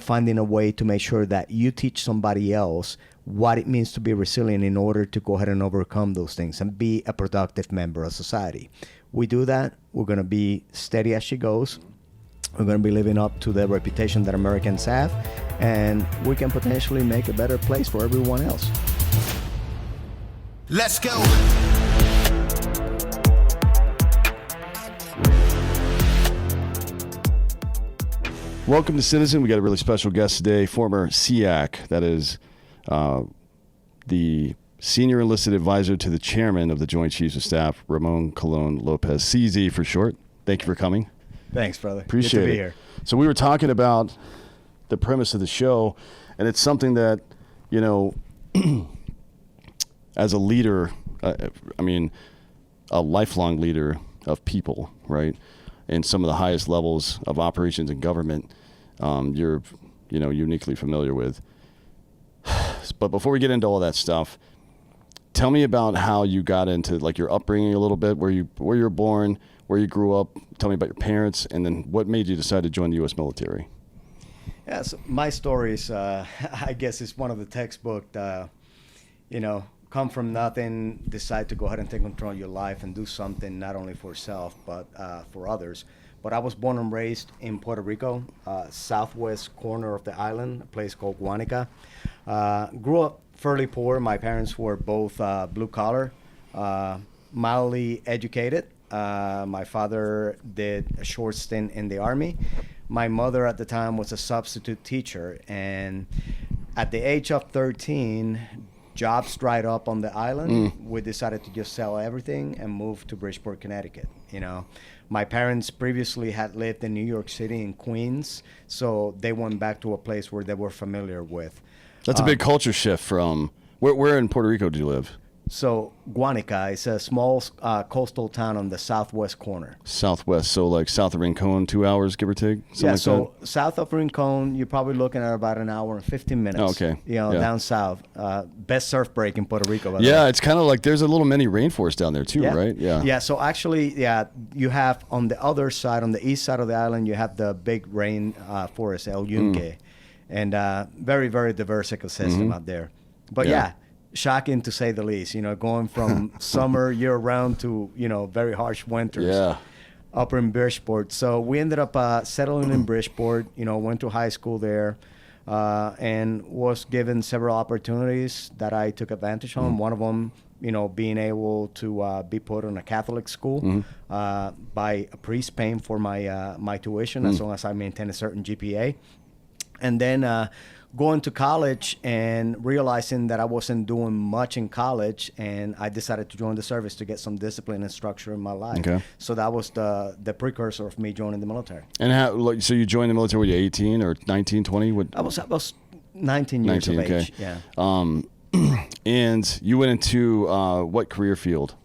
finding a way to make sure that you teach somebody else what it means to be resilient in order to go ahead and overcome those things and be a productive member of society. We do that, we're going to be steady as she goes. We're going to be living up to the reputation that Americans have, and we can potentially make a better place for everyone else. Let's go. Welcome to Citizen. We got a really special guest today, former SEAC, that is the Senior Enlisted Advisor to the Chairman of the Joint Chiefs of Staff, Ramón Colón-López, CZ for short. Thank you for coming. Thanks, brother. Appreciate Good to be it. here. So we were talking about the premise of the show, and it's something that, you know, as a leader, a lifelong leader of people, right, in some of the highest levels of operations in government, you're, uniquely familiar with. But before we get into all that stuff, tell me about how you got into, like, your upbringing a little bit, where you were born, where you grew up. Tell me about your parents, and then what made you decide to join the U.S. military. Yeah, so my story is, I guess it's one of the textbook, come from nothing, decide to go ahead and take control of your life and do something not only for yourself, but for others. But I was born and raised in Puerto Rico, southwest corner of the island, a place called Guanica. Grew up fairly poor. My parents were both blue collar, mildly educated. My father did a short stint in the Army. My mother at the time was a substitute teacher. And at the age of 13, jobs dried up on the island. We decided to just sell everything and move to Bridgeport, Connecticut. My parents previously had lived in New York City, in Queens, so they went back to a place where they were familiar with. That's a big culture shift from where in Puerto Rico do you live? So Guanica is a small coastal town on the southwest corner. Southwest, so like south of Rincon, 2 hours, give or take? So south of Rincon, you're probably looking at about an hour and 15 minutes. Oh, okay. Down south. Best surf break in Puerto Rico. By the way. It's kind of like there's a little mini rainforest down there too, right? Yeah, so actually, you have on the other side, on the east side of the island, you have the big rain forest, El Yunque, and very, very diverse ecosystem out there. But shocking to say the least, going from summer year-round to, very harsh winters up in Bridgeport. So we ended up settling in Bridgeport, went to high school there, and was given several opportunities that I took advantage of. One of them, being able to be put in a Catholic school by a priest paying for my tuition as long as I maintain a certain GPA. And then going to college and realizing that I wasn't doing much in college, and I decided to join the service to get some discipline and structure in my life. Okay. So that was the precursor of me joining the military. And so you joined the military, were you 18 or 19, 20? I was 19 years of age. Yeah. And you went into what career field?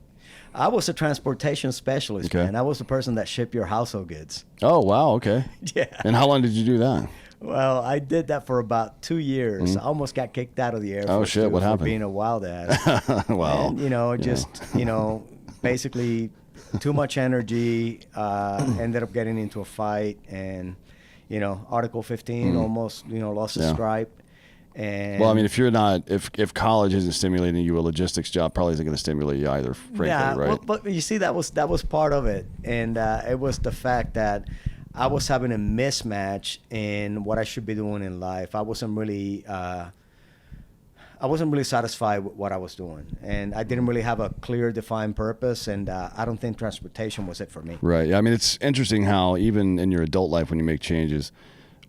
I was a transportation specialist, man. I was the person that shipped your household goods. Oh, wow. Okay. Yeah. And how long did you do that? Well, I did that for about 2 years. I almost got kicked out of the Air Force. Oh, shit. What happened? For being a wild ass. Well, and, basically too much energy, ended up getting into a fight, and, Article 15 almost, lost a stripe. And well, I mean, if college isn't stimulating you, a logistics job probably isn't going to stimulate you either, frankly, right? Well, but you see, that was part of it. And it was the fact that I was having a mismatch in what I should be doing in life. I wasn't really satisfied with what I was doing, and I didn't really have a clear, defined purpose. And I don't think transportation was it for me. Right. I mean, it's interesting how even in your adult life, when you make changes,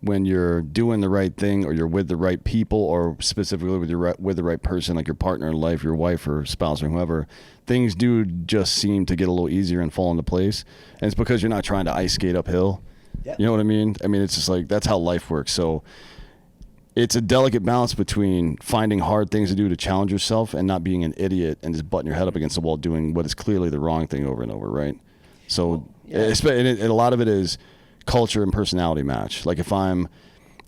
when you're doing the right thing, or you're with the right people, or specifically with the right person, like your partner in life, your wife or spouse or whoever, things do just seem to get a little easier and fall into place. And it's because you're not trying to ice skate uphill. Yep. You know what I mean? I mean, it's just like, that's how life works. So it's a delicate balance between finding hard things to do to challenge yourself and not being an idiot and just butting your head up against the wall doing what is clearly the wrong thing over and over, right? So and a lot of it is culture and personality match. Like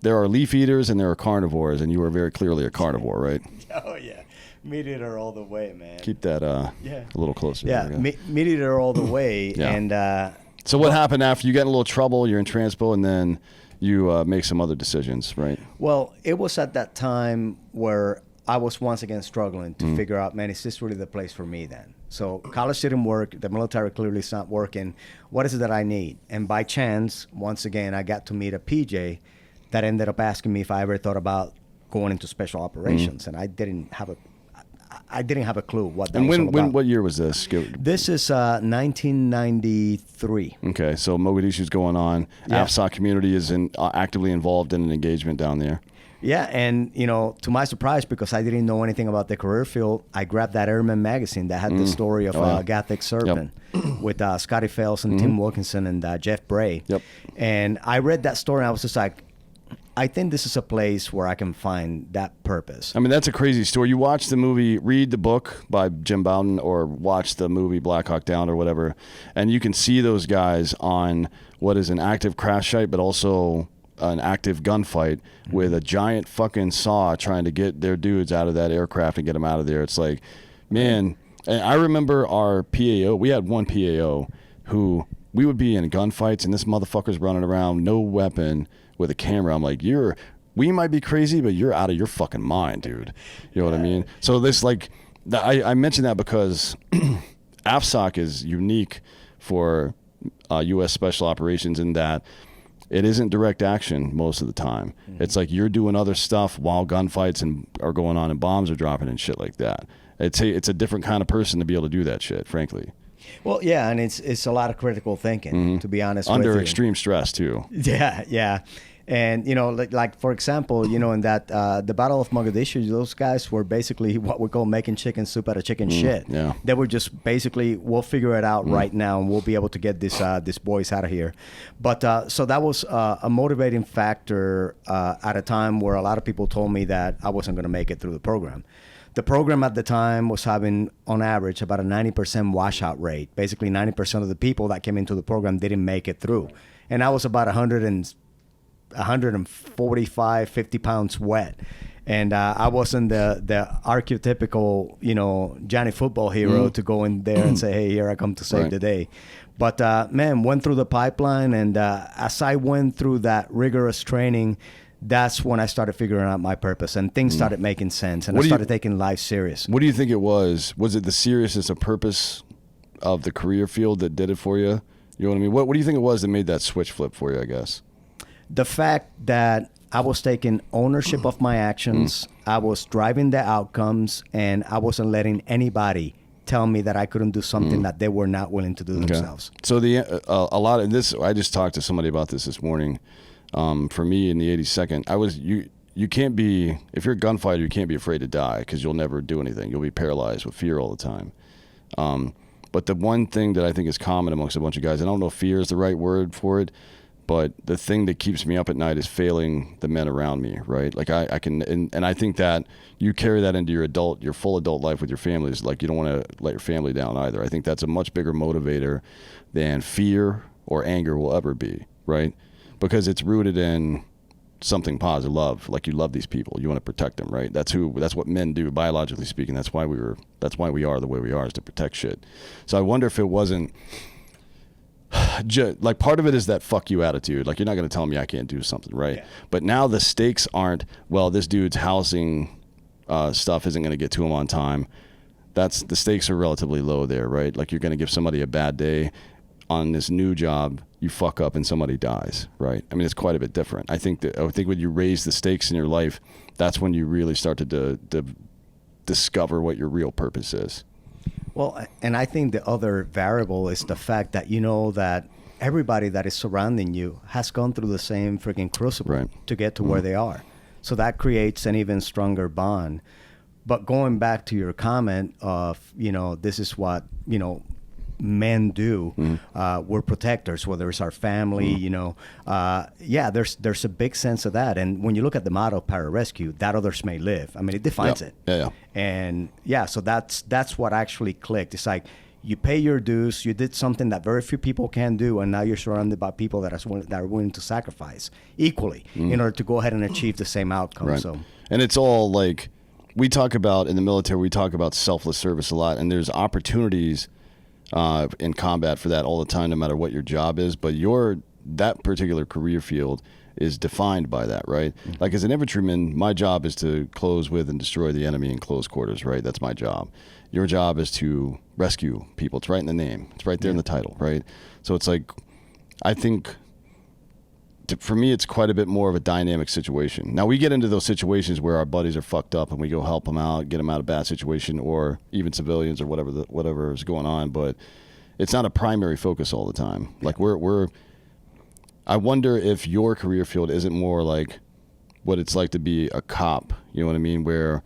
there are leaf eaters and there are carnivores, and you are very clearly a carnivore, right? Oh, yeah. Meat eater all the way, man. Keep that a little closer. Yeah, meat eater all the way. Yeah. And so what happened after you got in a little trouble? You're in transpo, and then you make some other decisions, right? Well, it was at that time where I was once again struggling to figure out, man, is this really the place for me then? So college didn't work. The military clearly is not working. What is it that I need? And by chance, once again, I got to meet a PJ that ended up asking me if I ever thought about going into special operations. And I didn't have a clue what that was all about. What year was this? This is 1993. Okay, so Mogadishu's going on. Yeah. AFSOC community is actively involved in an engagement down there. Yeah, and to my surprise, because I didn't know anything about the career field, I grabbed that Airman magazine that had the story of Gathic Serpent with Scotty Fales and Tim Wilkinson and Jeff Bray. Yep. And I read that story and I was just like, I think this is a place where I can find that purpose. I mean, that's a crazy story. You watch the movie, read the book by Jim Bowden, or watch the movie Black Hawk Down or whatever, and you can see those guys on what is an active crash site, but also an active gunfight with a giant fucking saw trying to get their dudes out of that aircraft and get them out of there. It's like, man, and I remember our PAO. We had one PAO who we would be in gunfights, and this motherfucker's running around, no weapon, with a camera. I'm like, we might be crazy, but you're out of your fucking mind, dude. You know what I mean? So this, like, I mentioned that because AFSOC is unique for U.S. Special Operations in that it isn't direct action most of the time. It's like you're doing other stuff while gunfights are going on and bombs are dropping and shit like that. It's a different kind of person to be able to do that shit, frankly. Well, yeah, and it's a lot of critical thinking, to be honest with you. Under extreme stress, too. Yeah. And, like for example, in that the Battle of Mogadishu, those guys were basically what we call making chicken soup out of chicken shit. Yeah. They were just basically, we'll figure it out right now and we'll be able to get these boys out of here. But so that was a motivating factor at a time where a lot of people told me that I wasn't going to make it through the program. The program at the time was having, on average, about a 90% washout rate. Basically, 90% of the people that came into the program didn't make it through. And I was about 145, 50 pounds wet. And I wasn't the archetypical, Johnny football hero to go in there and say, hey, here I come to save the day. But, man, went through the pipeline. And as I went through that rigorous training, that's when I started figuring out my purpose and things started making sense and I started taking life serious. What do you think it was? Was it the seriousness of purpose of the career field that did it for you? You know what I mean? What do you think it was that made that switch flip for you, I guess? The fact that I was taking ownership of my actions, I was driving the outcomes, and I wasn't letting anybody tell me that I couldn't do something that they were not willing to do themselves. So a lot of this, I just talked to somebody about this morning. For me in the 82nd, you can't be, if you're a gunfighter, you can't be afraid to die because you'll never do anything. You'll be paralyzed with fear all the time. But the one thing that I think is common amongst a bunch of guys, I don't know if fear is the right word for it, but the thing that keeps me up at night is failing the men around me, right? Like I can, and I think that you carry that into your full adult life with your families. Like you don't want to let your family down either. I think that's a much bigger motivator than fear or anger will ever be, right? Because it's rooted in something positive, love. Like you love these people, you want to protect them, right? That's what men do, biologically speaking. That's why we are the way we are, is to protect shit. So I wonder if it wasn't like part of it is that fuck you attitude. Like you're not going to tell me I can't do something, right? Yeah. But now the stakes aren't, well, this dude's housing stuff isn't going to get to him on time. The stakes are relatively low there, right? Like you're going to give somebody a bad day on this new job, you fuck up and somebody dies, right? I mean, it's quite a bit different. I think when you raise the stakes in your life, that's when you really start to discover what your real purpose is. Well, and I think the other variable is the fact that that everybody that is surrounding you has gone through the same freaking crucible to get to where they are. So that creates an even stronger bond. But going back to your comment of, this is what, men do. We're protectors, whether it's our family, there's a big sense of that. And when you look at the motto pararescue, that others may live. I mean, it defines it. Yeah. And so that's what actually clicked. It's like you pay your dues, you did something that very few people can do, and now you're surrounded by people that are willing to sacrifice equally in order to go ahead and achieve the same outcome. Right. So, and it's all like we talk about in the military, we talk about selfless service a lot, and there's opportunities in combat for that all the time, no matter what your job is. But that particular career field is defined by that, right? Like as an infantryman, my job is to close with and destroy the enemy in close quarters, right? That's my job. Your job is to rescue people. It's right in the name. It's right there in the title, right? So it's like, I think for me, it's quite a bit more of a dynamic situation. Now we get into those situations where our buddies are fucked up and we go help them out, get them out of a bad situation, or even civilians or whatever is going on. But it's not a primary focus all the time. Like I wonder if your career field isn't more like what it's like to be a cop. You know what I mean? Where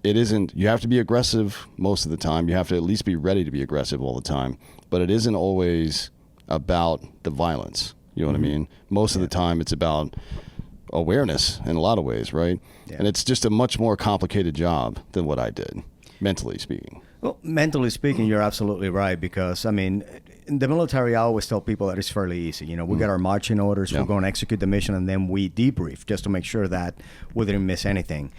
it isn't, you have to be aggressive most of the time. You have to at least be ready to be aggressive all the time. But it isn't always about the violence. You know what I mean? Most of the time it's about awareness in a lot of ways, right? Yeah. And it's just a much more complicated job than what I did, mentally speaking. Well, mentally speaking, you're absolutely right, because, I mean, in the military, I always tell people that it's fairly easy. You know, we get our marching orders, we're going to execute the mission, and then we debrief just to make sure that we didn't miss anything.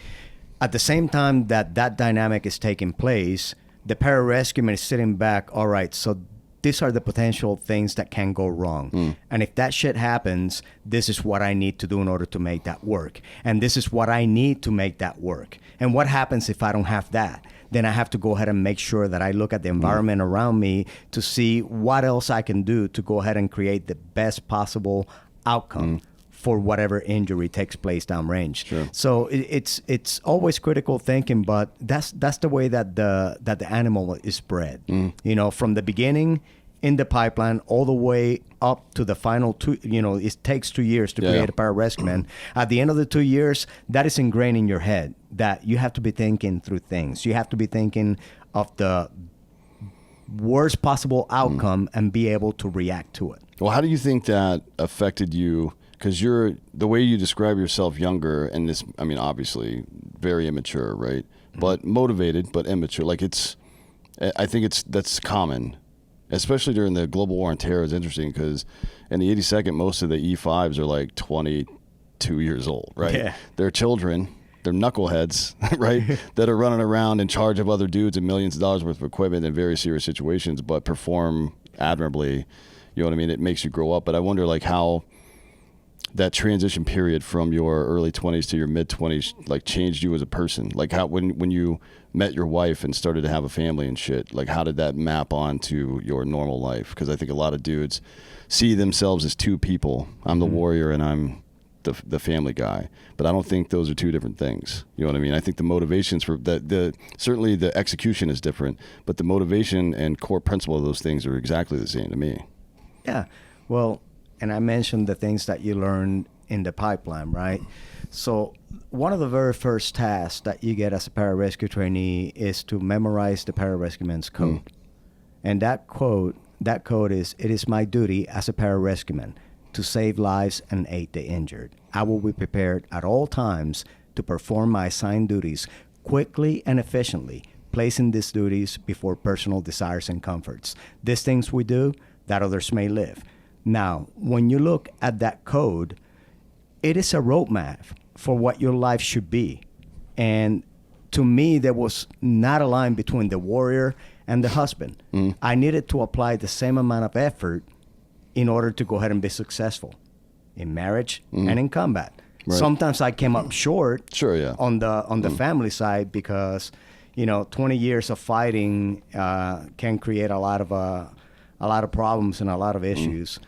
At the same time that dynamic is taking place, the pararescueman is sitting back, all right, so these are the potential things that can go wrong. And if that shit happens, this is what I need to do in order to make that work. And this is what I need to make that work. And what happens if I don't have that? Then I have to go ahead and make sure that I look at the environment around me to see what else I can do to go ahead and create the best possible outcome for whatever injury takes place downrange. Sure. So it's always critical thinking, but that's the way that the animal is bred. You know, from the beginning in the pipeline all the way up to the final two. You know, it takes 2 years to create a pararescueman. At the end of the 2 years, that is ingrained in your head that you have to be thinking through things. You have to be thinking of the worst possible outcome and be able to react to it. Well, how do you think that affected you? Because the way you describe yourself younger, and this, I mean, obviously very immature, right? But motivated, but immature. Like I think that's common, especially during the global war on terror. Is interesting because in the 82nd, most of the E5s are like 22 years old, right? Yeah. They're children. They're knuckleheads, right? That are running around in charge of other dudes and millions of dollars worth of equipment in very serious situations, but perform admirably. You know what I mean? It makes you grow up. But I wonder, like, how that transition period from your early 20s to your mid 20s like changed you as a person. Like how when you met your wife and started to have a family and shit, like how did that map onto your normal life? Because I think a lot of dudes see themselves as two people. I'm the warrior and I'm the family guy, but I don't think those are two different things. You know what I mean? I think the motivations for certainly the execution is different, but the motivation and core principle of those things are exactly the same to me. Yeah. Well, and I mentioned the things that you learned in the pipeline, right? So one of the very first tasks that you get as a pararescue trainee is to memorize the pararescueman's code. And that code is, it is my duty as a pararescueman to save lives and aid the injured. I will be prepared at all times to perform my assigned duties quickly and efficiently, placing these duties before personal desires and comforts. These things we do, that others may live. Now, when you look at that code, it is a roadmap for what your life should be. And to me, there was not a line between the warrior and the husband. I needed to apply the same amount of effort in order to go ahead and be successful in marriage and in combat. Right. Sometimes I came up short on the family side because, 20 years of fighting can create a lot of problems and a lot of issues.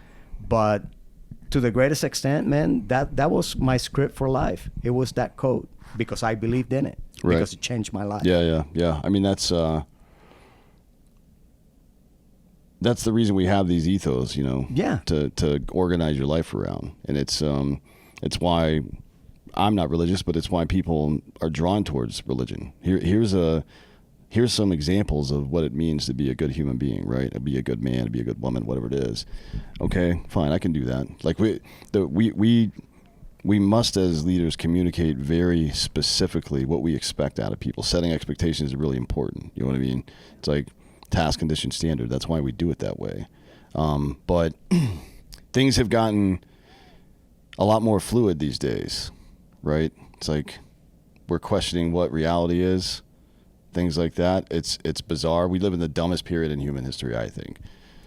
But to the greatest extent, man, that was my script for life. It was that code because I believed in it, because it changed my life. Yeah. I mean, that's the reason we have these ethos, to organize your life around. And it's why I'm not religious, but it's why people are drawn towards religion. Here's some examples of what it means to be a good human being, right? To be a good man, to be a good woman, whatever it is. Okay, fine, I can do that. Like we must as leaders communicate very specifically what we expect out of people. Setting expectations is really important. You know what I mean? It's like task, condition, standard. That's why we do it that way. But things have gotten a lot more fluid these days, right? It's like we're questioning what reality is. Things like that. It's bizarre. We live in the dumbest period in human history, I think.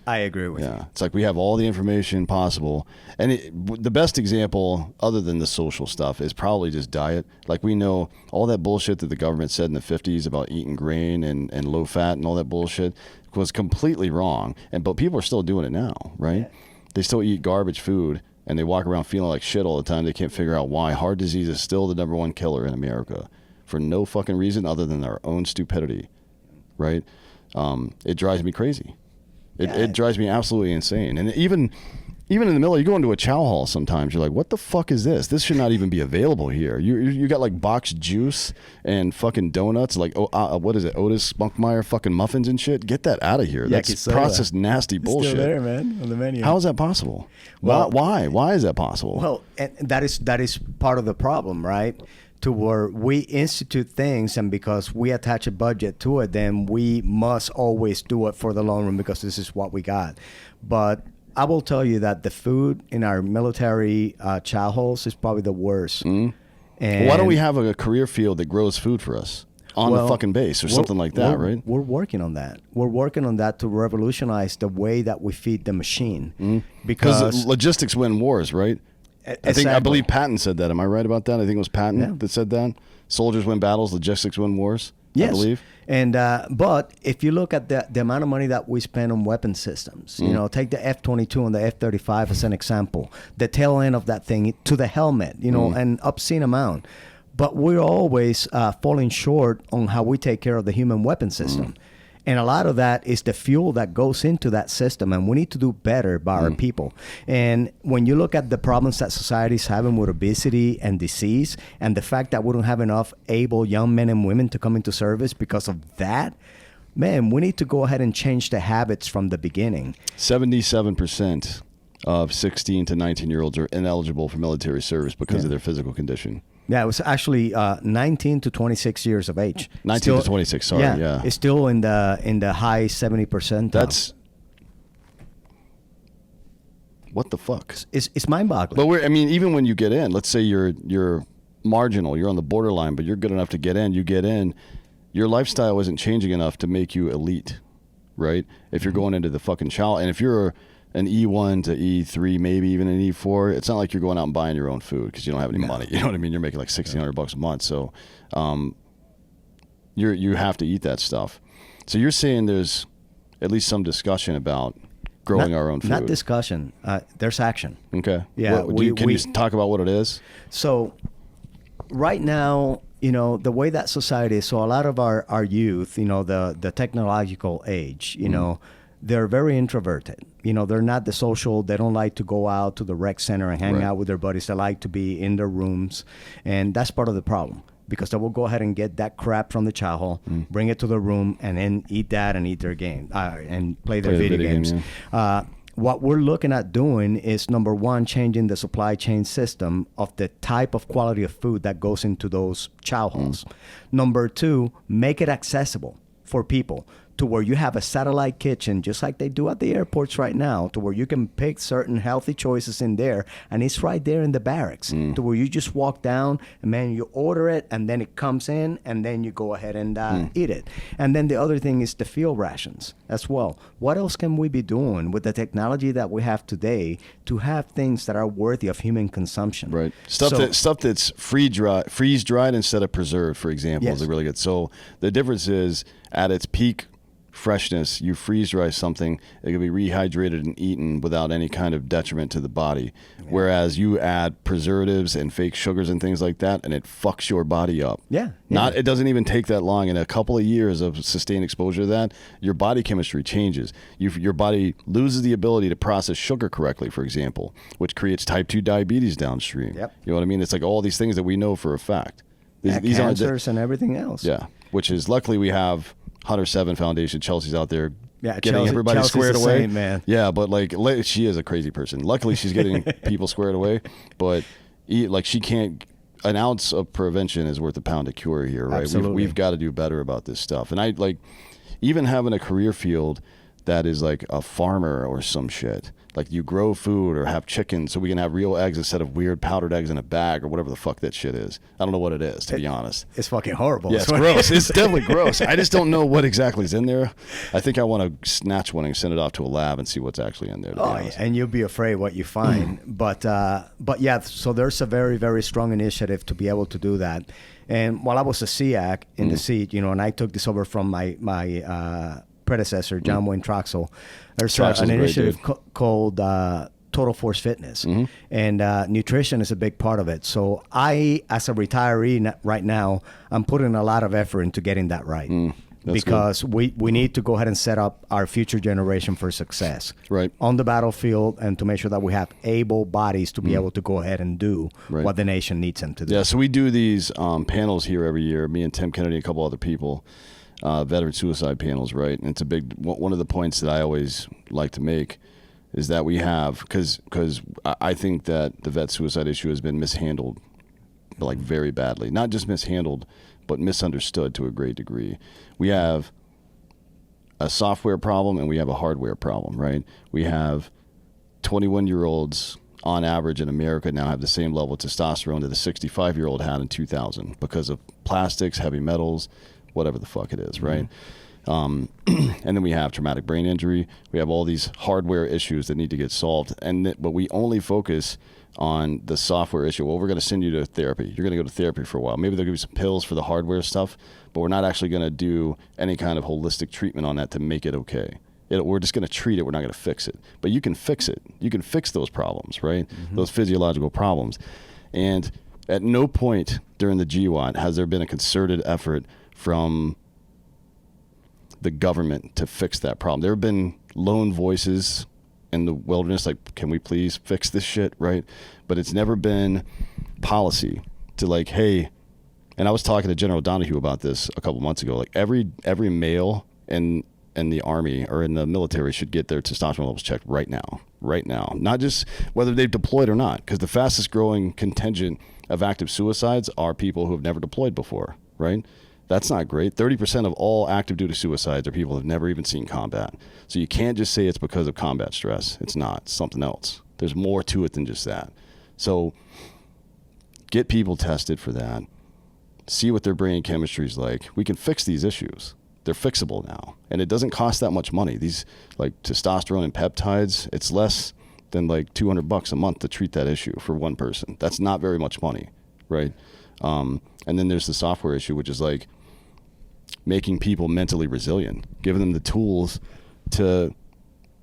I agree with you. Yeah, it's like we have all the information possible. And the best example, other than the social stuff, is probably just diet. Like we know all that bullshit that the government said in the 50s about eating grain and low fat and all that bullshit was completely wrong. But people are still doing it now, right? Yeah. They still eat garbage food and they walk around feeling like shit all the time. They can't figure out why. Heart disease is still the #1 killer in America for no fucking reason other than our own stupidity, right? It drives me crazy. It drives me absolutely insane. And even in the middle, you go into a chow hall sometimes, you're like, what the fuck is this? This should not even be available here. You got like boxed juice and fucking donuts, like, what is it, Otis Spunkmeyer fucking muffins and shit? Get that out of here. That's processed nasty bullshit. It's still there, man, on the menu. How is that possible? Well, why? Why is that possible? Well, and that is part of the problem, right? To where we institute things, and because we attach a budget to it, then we must always do it for the long run because this is what we got. But I will tell you that the food in our military chow halls is probably the worst. And why don't we have a career field that grows food for us on the fucking base or something like that, right? We're working on that. We're working on that to revolutionize the way that we feed the machine. Because logistics win wars, right? I believe Patton said that. Am I right about that? I think it was Patton that said that. Soldiers win battles, logistics win wars. Yes. I believe. And but if you look at the amount of money that we spend on weapon systems, you know, take the F-22 and the F-35 as an example, the tail end of that thing to the helmet, you know, an obscene amount. But we're always falling short on how we take care of the human weapon system. And a lot of that is the fuel that goes into that system, and we need to do better by our people. And when you look at the problems that society is having with obesity and disease, and the fact that we don't have enough able young men and women to come into service because of that, man, we need to go ahead and change the habits from the beginning. 77% of 16 to 19-year-olds are ineligible for military service because of their physical condition. Yeah, it was actually 19 to 26 years of age. 19 to 26, sorry, yeah. It's still in the high 70%. That's... What the fuck? It's mind-boggling. But even when you get in, let's say you're marginal, you're on the borderline, but you're good enough to get in, you get in, your lifestyle isn't changing enough to make you elite, right? If you're going into the fucking chow, and if you're an E1 to E3, maybe even an E4, it's not like you're going out and buying your own food because you don't have any money. You know what I mean? You're making like $1,600 a month. So you have to eat that stuff. So you're saying there's at least some discussion about growing our own food. Not discussion. There's action. Okay. Yeah. Can you talk about what it is? So right now, you know, the way that society is, so a lot of our youth, you know, the technological age, you know, they're very introverted. You know, they're not the social. They don't like to go out to the rec center and hang out with their buddies. They like to be in their rooms. And that's part of the problem because they will go ahead and get that crap from the chow hall, bring it to the room, and then eat that and eat their game and play their video games. What we're looking at doing is, number one, changing the supply chain system of the type of quality of food that goes into those chow halls. Number two, make it accessible for people to where you have a satellite kitchen, just like they do at the airports right now, to where you can pick certain healthy choices in there, and it's right there in the barracks, to where you just walk down, and man, you order it, and then it comes in, and then you go ahead and eat it. And then the other thing is the field rations as well. What else can we be doing with the technology that we have today to have things that are worthy of human consumption? Right. Stuff that's freeze dried instead of preserved, for example, is really good. So the difference is at its peak freshness, you freeze dry something, it can be rehydrated and eaten without any kind of detriment to the body. Whereas you add preservatives and fake sugars and things like that, and it fucks your body up. It doesn't even take that long. In a couple of years of sustained exposure to that, your body chemistry changes. Your body loses the ability to process sugar correctly, for example, which creates type 2 diabetes downstream. You know what I mean? It's like all these things that we know for a fact. These cancers and everything else. Yeah, which is, luckily we have Hunter 7 Foundation. Chelsea's out there getting everybody Chelsea's squared away. Same, man. Yeah, but like she is a crazy person. Luckily, she's getting people squared away. But she can't. An ounce of prevention is worth a pound of cure here, right? Absolutely. We've got to do better about this stuff. And even having a career field that is like a farmer or some shit. Like you grow food or have chicken so we can have real eggs instead of weird powdered eggs in a bag or whatever the fuck that shit is. I don't know what it is, to be honest. It's fucking horrible. Yeah, it's gross. It's definitely gross. I just don't know what exactly is in there. I think I want to snatch one and send it off to a lab and see what's actually in there. Oh, yeah, and you'll be afraid what you find. But yeah, so there's a very, very strong initiative to be able to do that. And while I was a SEAC in the seat, and I took this over from my predecessor, John Wayne Troxel. There's an initiative called Total Force Fitness, and nutrition is a big part of it. So I, as a retiree right now, I'm putting a lot of effort into getting that right. Because we need to go ahead and set up our future generation for success on the battlefield, and to make sure that we have able bodies to be able to go ahead and do what the nation needs them to do. Yeah, so we do these panels here every year, me and Tim Kennedy and a couple other people. Veteran suicide panels, right? And it's a big one of the points that I always like to make is that we have, because I think that the vet suicide issue has been mishandled, like very badly. Not just mishandled, but misunderstood to a great degree. We have a software problem and we have a hardware problem, right? We have 21-year-olds on average in America now have the same level of testosterone that a 65-year-old had in 2000 because of plastics, heavy metals, whatever the fuck it is, right? And then we have traumatic brain injury. We have all these hardware issues that need to get solved. But we only focus on the software issue. Well, we're going to send you to therapy. You're going to go to therapy for a while. Maybe they'll give you some pills for the hardware stuff, but we're not actually going to do any kind of holistic treatment on that to make it okay. We're just going to treat it. We're not going to fix it. But you can fix it. You can fix those problems, right? Those physiological problems. And at no point during the GWAT has there been a concerted effort from the government to fix that problem. There have been lone voices in the wilderness like, can we please fix this shit, right? But it's never been policy to like, hey, and I was talking to General Donahue about this a couple months ago, like every male in the Army or in the military should get their testosterone levels checked right now. Not just whether they've deployed or not, because the fastest growing contingent of active suicides are people who have never deployed before, right? That's not great. 30% of all active duty suicides are people who have never even seen combat. So you can't just say it's because of combat stress. It's not. It's something else. There's more to it than just that. So get people tested for that. See what their brain chemistry is like. We can fix these issues. They're fixable now. And it doesn't cost that much money. These like testosterone and peptides, it's less than like $200 a month to treat that issue for one person. That's not very much money, right? And then there's the software issue, which is like making people mentally resilient, giving them the tools to,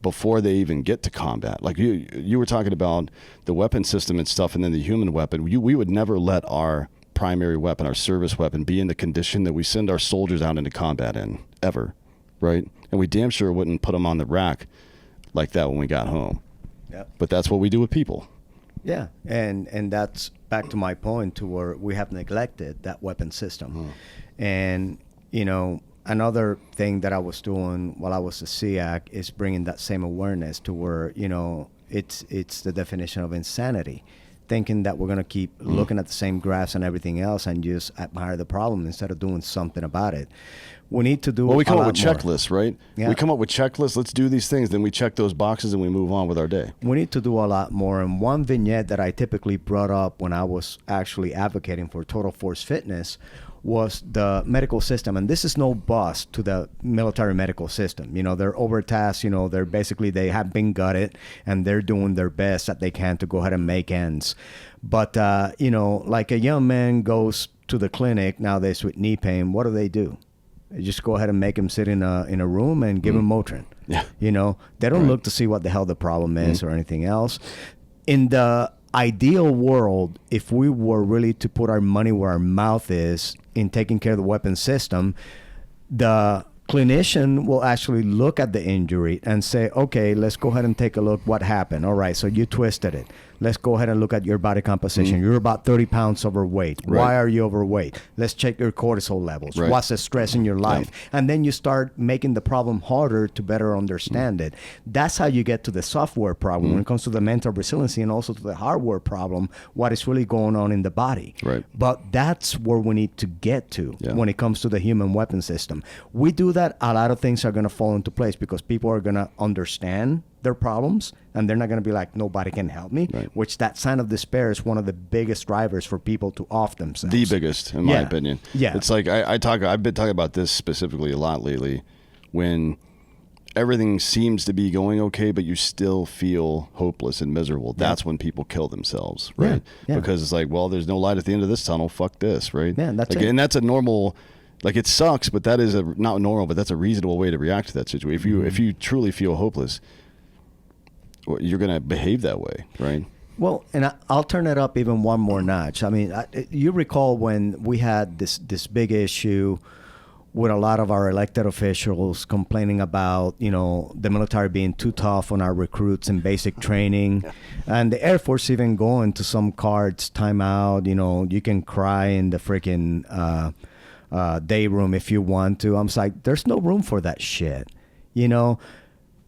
before they even get to combat. Like you were talking about the weapon system and stuff, and then the human weapon. We would never let our primary weapon, our service weapon, be in the condition that we send our soldiers out into combat in, ever, right? And we damn sure wouldn't put them on the rack like that when we got home. Yep. But that's what we do with people. Yeah, and that's back to my point to where we have neglected that weapon system. And, another thing that I was doing while I was a SEAC is bringing that same awareness to where, it's the definition of insanity. Thinking that we're going to keep looking at the same graphs and everything else and just admire the problem instead of doing something about it. We need to do we come up with more. checklists, right? Yeah. We come up with checklists. Let's do these things. Then we check those boxes and we move on with our day. We need to do a lot more. And one vignette that I typically brought up when I was actually advocating for Total Force Fitness was the medical system. And this is no bust to the military medical system. They're overtasked. They have been gutted and they're doing their best that they can to go ahead and make ends. But, like a young man goes to the clinic nowadays with knee pain, what do? They just go ahead and make him sit in a room and give him Motrin. Yeah. They don't look to see what the hell the problem is or anything else. In the ideal world, if we were really to put our money where our mouth is in taking care of the weapon system, the clinician will actually look at the injury and say, okay, let's go ahead and take a look what happened. All right, so you twisted it. let's go ahead and look at your body composition. You're about 30 pounds overweight. Right. Why are you overweight? Let's check your cortisol levels. Right. What's the stress in your life? And then you start making the problem harder to better understand it. That's how you get to the software problem when it comes to the mental resiliency, and also to the hardware problem, what is really going on in the body. Right. But that's where we need to get to when it comes to the human weapon system. We do that, a lot of things are going to fall into place because people are going to understand their problems, and they're not going to be like, nobody can help me, which that sign of despair is one of the biggest drivers for people to off themselves. The biggest, in my opinion. Yeah. It's like, I've been talking about this specifically a lot lately, when everything seems to be going okay, but you still feel hopeless and miserable. That's when people kill themselves, right? Because it's like, well, there's no light at the end of this tunnel. Fuck this, right? Yeah, that's like, it. And that's a normal, like, it sucks, but that is not normal, but that's a reasonable way to react to that situation. If you truly feel hopeless, you're going to behave that way, right? Well, and I'll turn it up even one more notch. I mean, you recall when we had this big issue with a lot of our elected officials complaining about, the military being too tough on our recruits in basic training, and the Air Force even going to some cards, timeout, you can cry in the freaking day room if you want to. I'm just like, there's no room for that shit.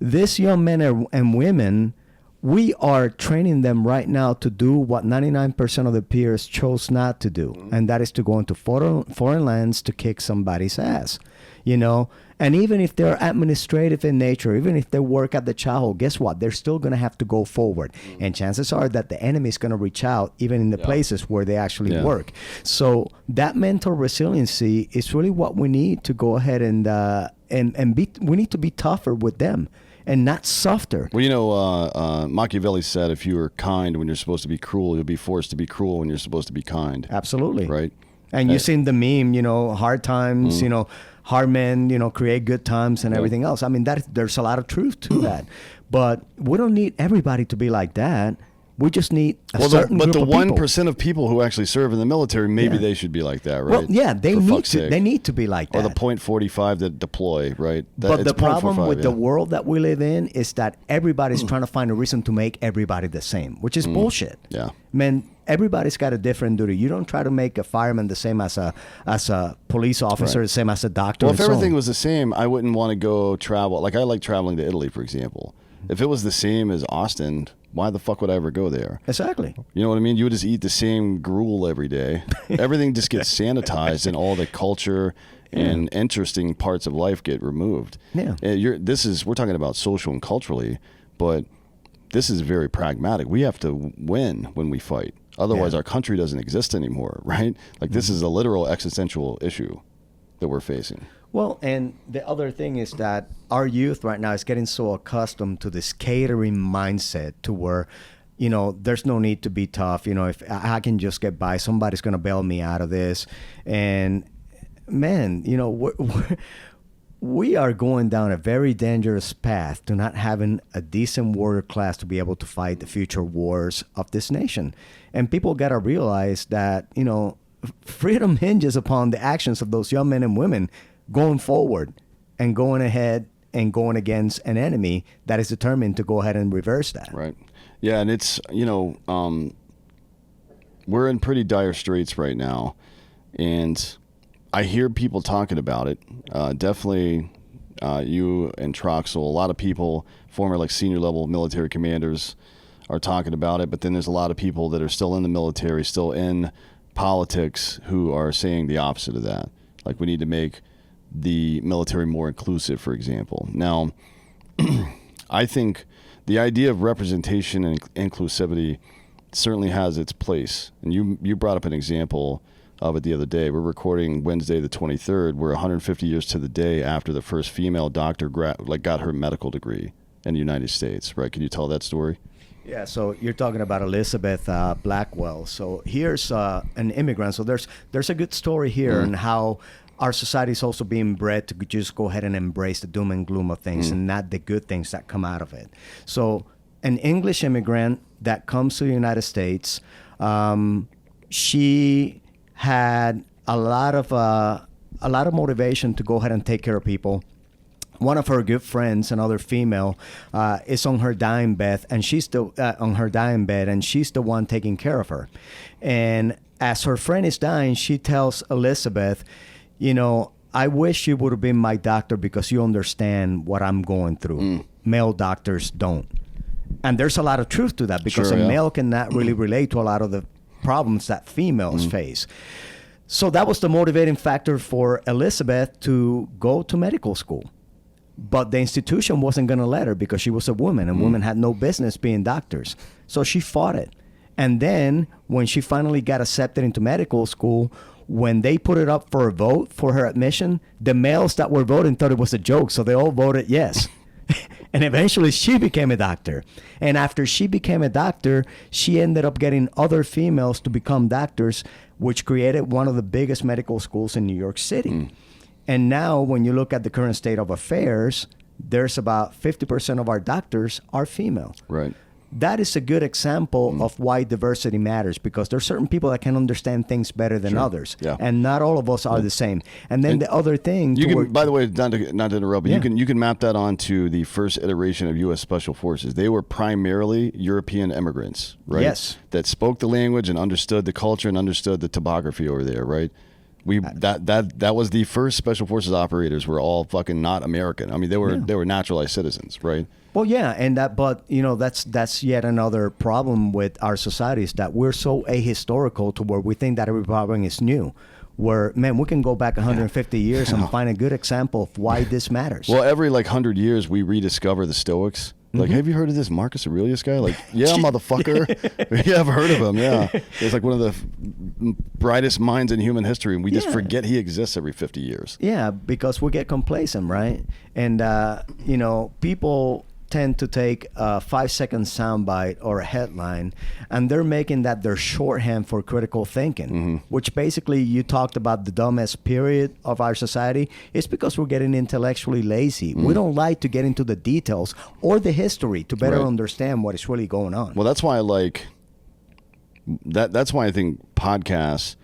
These young men and women, we are training them right now to do what 99% of the peers chose not to do, and that is to go into foreign lands to kick somebody's ass, And even if they're administrative in nature, even if they work at the chow, guess what? They're still going to have to go forward. And chances are that the enemy is going to reach out even in the places where they actually work. So that mental resiliency is really what we need to go ahead and we need to be tougher with them and not softer. Well, Machiavelli said, if you are kind when you're supposed to be cruel, you'll be forced to be cruel when you're supposed to be kind. Absolutely. Right? And you've seen the meme, hard times, hard men, create good times and everything else. I mean, there's a lot of truth to that. But we don't need everybody to be like that. We just need a certain group of people. But the 1% of people who actually serve in the military, maybe they should be like that, right? Well, yeah, they need to be like that. Or the 0.45 that deploy, right? But the problem with the world that we live in is that everybody's trying to find a reason to make everybody the same, which is bullshit. Yeah. Man, everybody's got a different duty. You don't try to make a fireman the same as a police officer, the same as a doctor. Well, if everything was the same, I wouldn't want to go travel. Like, I like traveling to Italy, for example. If it was the same as Austin, why the fuck would I ever go there? Exactly. You know what I mean? You would just eat the same gruel every day. Everything just gets sanitized, and all the culture and interesting parts of life get removed. Yeah. We're talking about social and culturally, but this is very pragmatic. We have to win when we fight. Otherwise, our country doesn't exist anymore, right? Like, this is a literal existential issue that we're facing. Well, and the other thing is that our youth right now is getting so accustomed to this catering mindset to where, there's no need to be tough. If I can just get by, somebody's going to bail me out of this. And, man, we are going down a very dangerous path to not having a decent warrior class to be able to fight the future wars of this nation. And people got to realize that, freedom hinges upon the actions of those young men and women going forward and going ahead and going against an enemy that is determined to go ahead and reverse that. Right. Yeah, and it's, we're in pretty dire straits right now, and I hear people talking about it. Definitely you and Troxel, a lot of people, former senior level military commanders are talking about it, but then there's a lot of people that are still in the military, still in politics, who are saying the opposite of that. Like, we need to make the military more inclusive, for example. Now, I think the idea of representation and inclusivity certainly has its place. And you brought up an example of it the other day. We're recording Wednesday the 23rd. We're 150 years to the day after the first female doctor got her medical degree in the United States, right? Can you tell that story? Yeah, so you're talking about Elizabeth Blackwell. So here's an immigrant. So there's a good story here on how our society is also being bred to just go ahead and embrace the doom and gloom of things and not the good things that come out of it. So an English immigrant that comes to the United States, she had a lot of motivation to go ahead and take care of people. one of her good friends, another female, is on her dying bed, and she's the one taking care of her. And as her friend is dying, she tells Elizabeth, you know, I wish you would have been my doctor because you understand what I'm going through. Male doctors don't. And there's a lot of truth to that because a male cannot really relate to a lot of the problems that females face. So that was the motivating factor for Elizabeth to go to medical school. But the institution wasn't going to let her because she was a woman, and women had no business being doctors. So she fought it. And then when she finally got accepted into medical school, when they put it up for a vote for her admission, the males that were voting thought it was a joke, so they all voted yes. And eventually she became a doctor. And after she became a doctor, she ended up getting other females to become doctors, which created one of the biggest medical schools in New York City. And now when you look at the current state of affairs, there's about 50% of our doctors are female. Right. That is a good example of why diversity matters, because there's certain people that can understand things better than others. Yeah. And not all of us are the same. And then the other thing... You can, by the way, not to interrupt, but you can map that onto the first iteration of U.S. Special Forces. They were primarily European immigrants, right? Yes. That spoke the language and understood the culture and understood the topography over there, right? That was the first Special Forces operators were all fucking not American. I mean, they were naturalized citizens, right? Well, yeah, and but you know that's yet another problem with our society is that we're so ahistorical to where we think that every problem is new. Where man, we can go back 150 years and find a good example of why this matters. Well, every 100 years we rediscover the Stoics. Like, have you heard of this Marcus Aurelius guy? Like, yeah, motherfucker. Yeah, I've heard of him, yeah. He's like one of the brightest minds in human history, and we just forget he exists every 50 years. Yeah, because we get complacent, right? And, you know, people tend to take a 5-second soundbite or a headline, and they're making that their shorthand for critical thinking, which basically you talked about the dumbest period of our society. It's because we're getting intellectually lazy. We don't like to get into the details or the history to better understand what is really going on. Well, that's why I like that. That's why I think podcasts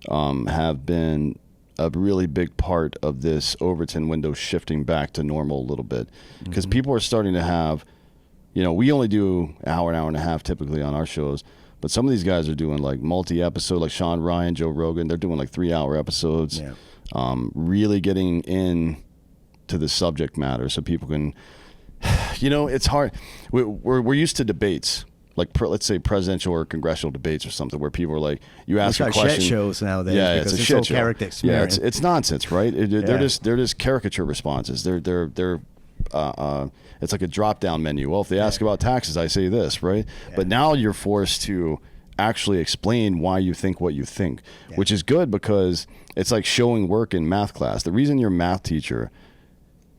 have been a really big part of this Overton window shifting back to normal a little bit, because people are starting to have, you know, we only do an hour and a half typically on our shows, but some of these guys are doing like multi-episode, like Sean Ryan, Joe Rogan, they're doing like 3-hour episodes, really getting in to the subject matter so people can, you know, it's hard. We're used to debates. Like, let's say presidential or congressional debates or something where people are like, you ask a question. Shit shows nowadays because it's a shit so show. character Yeah, it's nonsense, right? They're just caricature responses. They're it's like a drop down menu. Well, if they ask about taxes, I say this, right? But now you're forced to actually explain why you think what you think, which is good because it's like showing work in math class. The reason your math teacher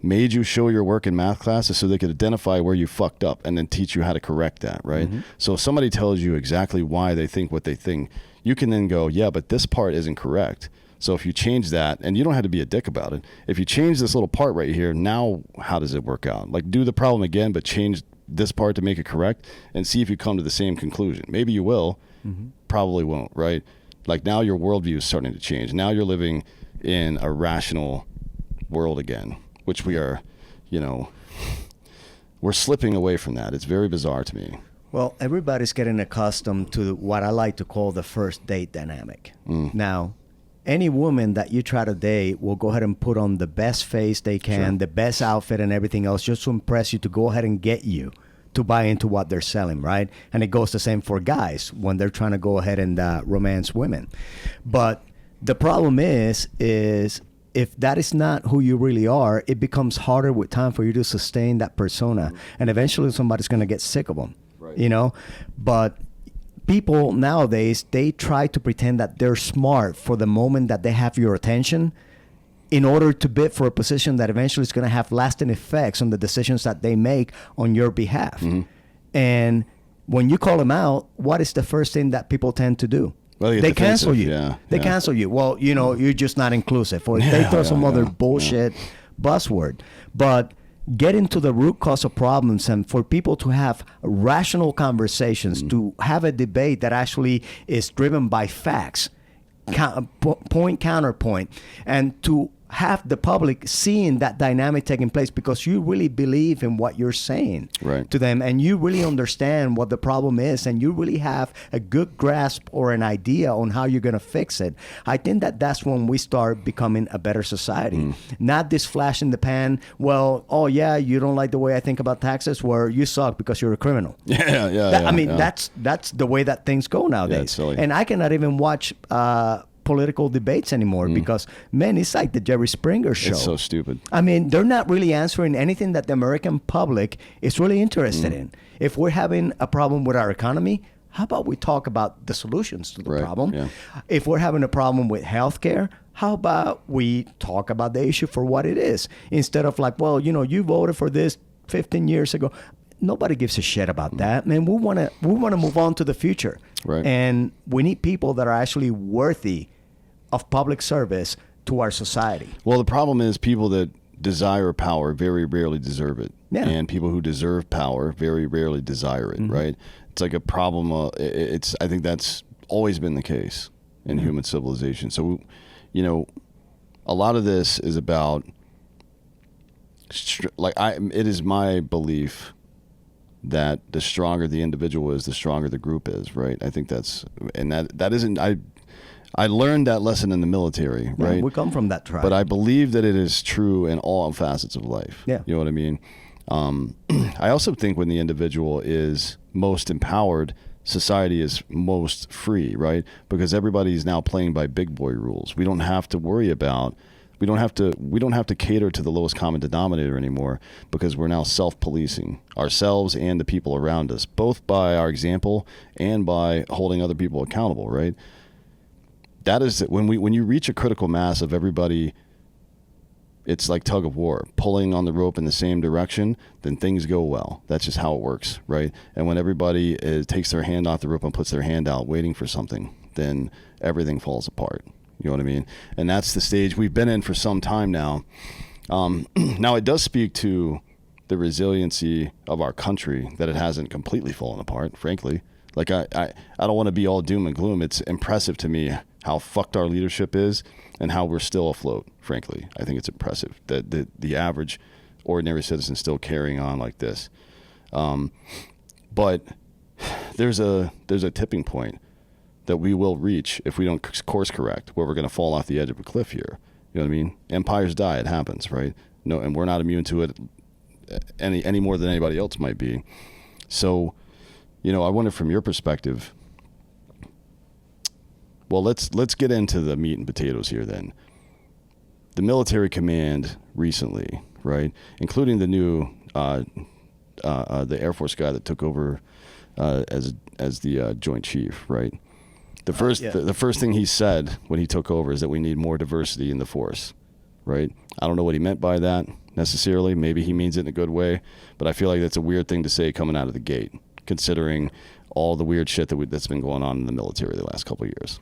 made you show your work in math classes so they could identify where you fucked up and then teach you how to correct that, right? So if somebody tells you exactly why they think what they think, you can then go, yeah, but this part isn't correct. So if you change that, and you don't have to be a dick about it, if you change this little part right here, now how does it work out? Like, do the problem again, but change this part to make it correct and see if you come to the same conclusion. Maybe you will, probably won't, right? Like, now your worldview is starting to change. Now you're living in a rational world again, which we are, you know, we're slipping away from that. It's very bizarre to me. Well, everybody's getting accustomed to what I like to call the first date dynamic. Now, any woman that you try to date will go ahead and put on the best face they can, the best outfit and everything else just to impress you, to go ahead and get you to buy into what they're selling, right? And it goes the same for guys when they're trying to go ahead and romance women. But the problem is if that is not who you really are, it becomes harder with time for you to sustain that persona. And eventually somebody's going to get sick of them, you know? But people nowadays, they try to pretend that they're smart for the moment that they have your attention in order to bid for a position that eventually is going to have lasting effects on the decisions that they make on your behalf. And when you call them out, what is the first thing that people tend to do? Well, they cancel you. They yeah. cancel you. Well, you know, you're just not inclusive. Or they throw some other bullshit buzzword. But get into the root cause of problems, and for people to have rational conversations, to have a debate that actually is driven by facts, point counterpoint, and to have the public seeing that dynamic taking place because you really believe in what you're saying to them, and you really understand what the problem is, and you really have a good grasp or an idea on how you're going to fix it. I think that that's when we start becoming a better society. Not this flash in the pan, well, oh yeah, you don't like the way I think about taxes, where you suck because you're a criminal. I mean, that's the way that things go nowadays. And I cannot even watch political debates anymore because, man, it's like the Jerry Springer show. It's so stupid. I mean, they're not really answering anything that the American public is really interested in. If we're having a problem with our economy, how about we talk about the solutions to the problem? If we're having a problem with healthcare, how about we talk about the issue for what it is, instead of like, well, you know, you voted for this 15 years ago. Nobody gives a shit about that, man. We want to move on to the future, and we need people that are actually worthy of public service to our society. Well, the problem is people that desire power very rarely deserve it, and people who deserve power very rarely desire it. Right? It's like a problem. I think that's always been the case in human civilization. So, you know, a lot of this is about it is my belief that the stronger the individual is, the stronger the group is, right? I think that isn't, I learned that lesson in the military, right? Yeah, we come from that tribe. But I believe that it is true in all facets of life. Yeah. You know what I mean? I also think when the individual is most empowered, society is most free, right? Because everybody's now playing by big boy rules. We don't have to worry about, we don't have to cater to the lowest common denominator anymore, because we're now self-policing ourselves and the people around us, both by our example and by holding other people accountable, right? That is when you reach a critical mass of everybody, it's like tug of war, pulling on the rope in the same direction, then things go well. That's just how it works, right? And when everybody takes their hand off the rope and puts their hand out waiting for something, then everything falls apart. You know what I mean? And that's the stage we've been in for some time now. Now, it does speak to the resiliency of our country that it hasn't completely fallen apart, frankly. Like, I don't want to be all doom and gloom. It's impressive to me how fucked our leadership is and how we're still afloat, frankly. I think it's impressive that the average ordinary citizen is still carrying on like this. But there's a tipping point that we will reach if we don't course correct, where we're going to fall off the edge of a cliff here. You know what I mean? Empires die. It happens, right? No, and we're not immune to it any more than anybody else might be. So, you know, I wonder from your perspective. Well, let's get into the meat and potatoes here then. The military command recently, right, including the new the Air Force guy that took over as the Joint Chief, right? The first thing he said when he took over is that we need more diversity in the force, right? I don't know what he meant by that necessarily. Maybe he means it in a good way, but I feel like that's a weird thing to say coming out of the gate, considering all the weird shit that's been going on in the military the last couple of years.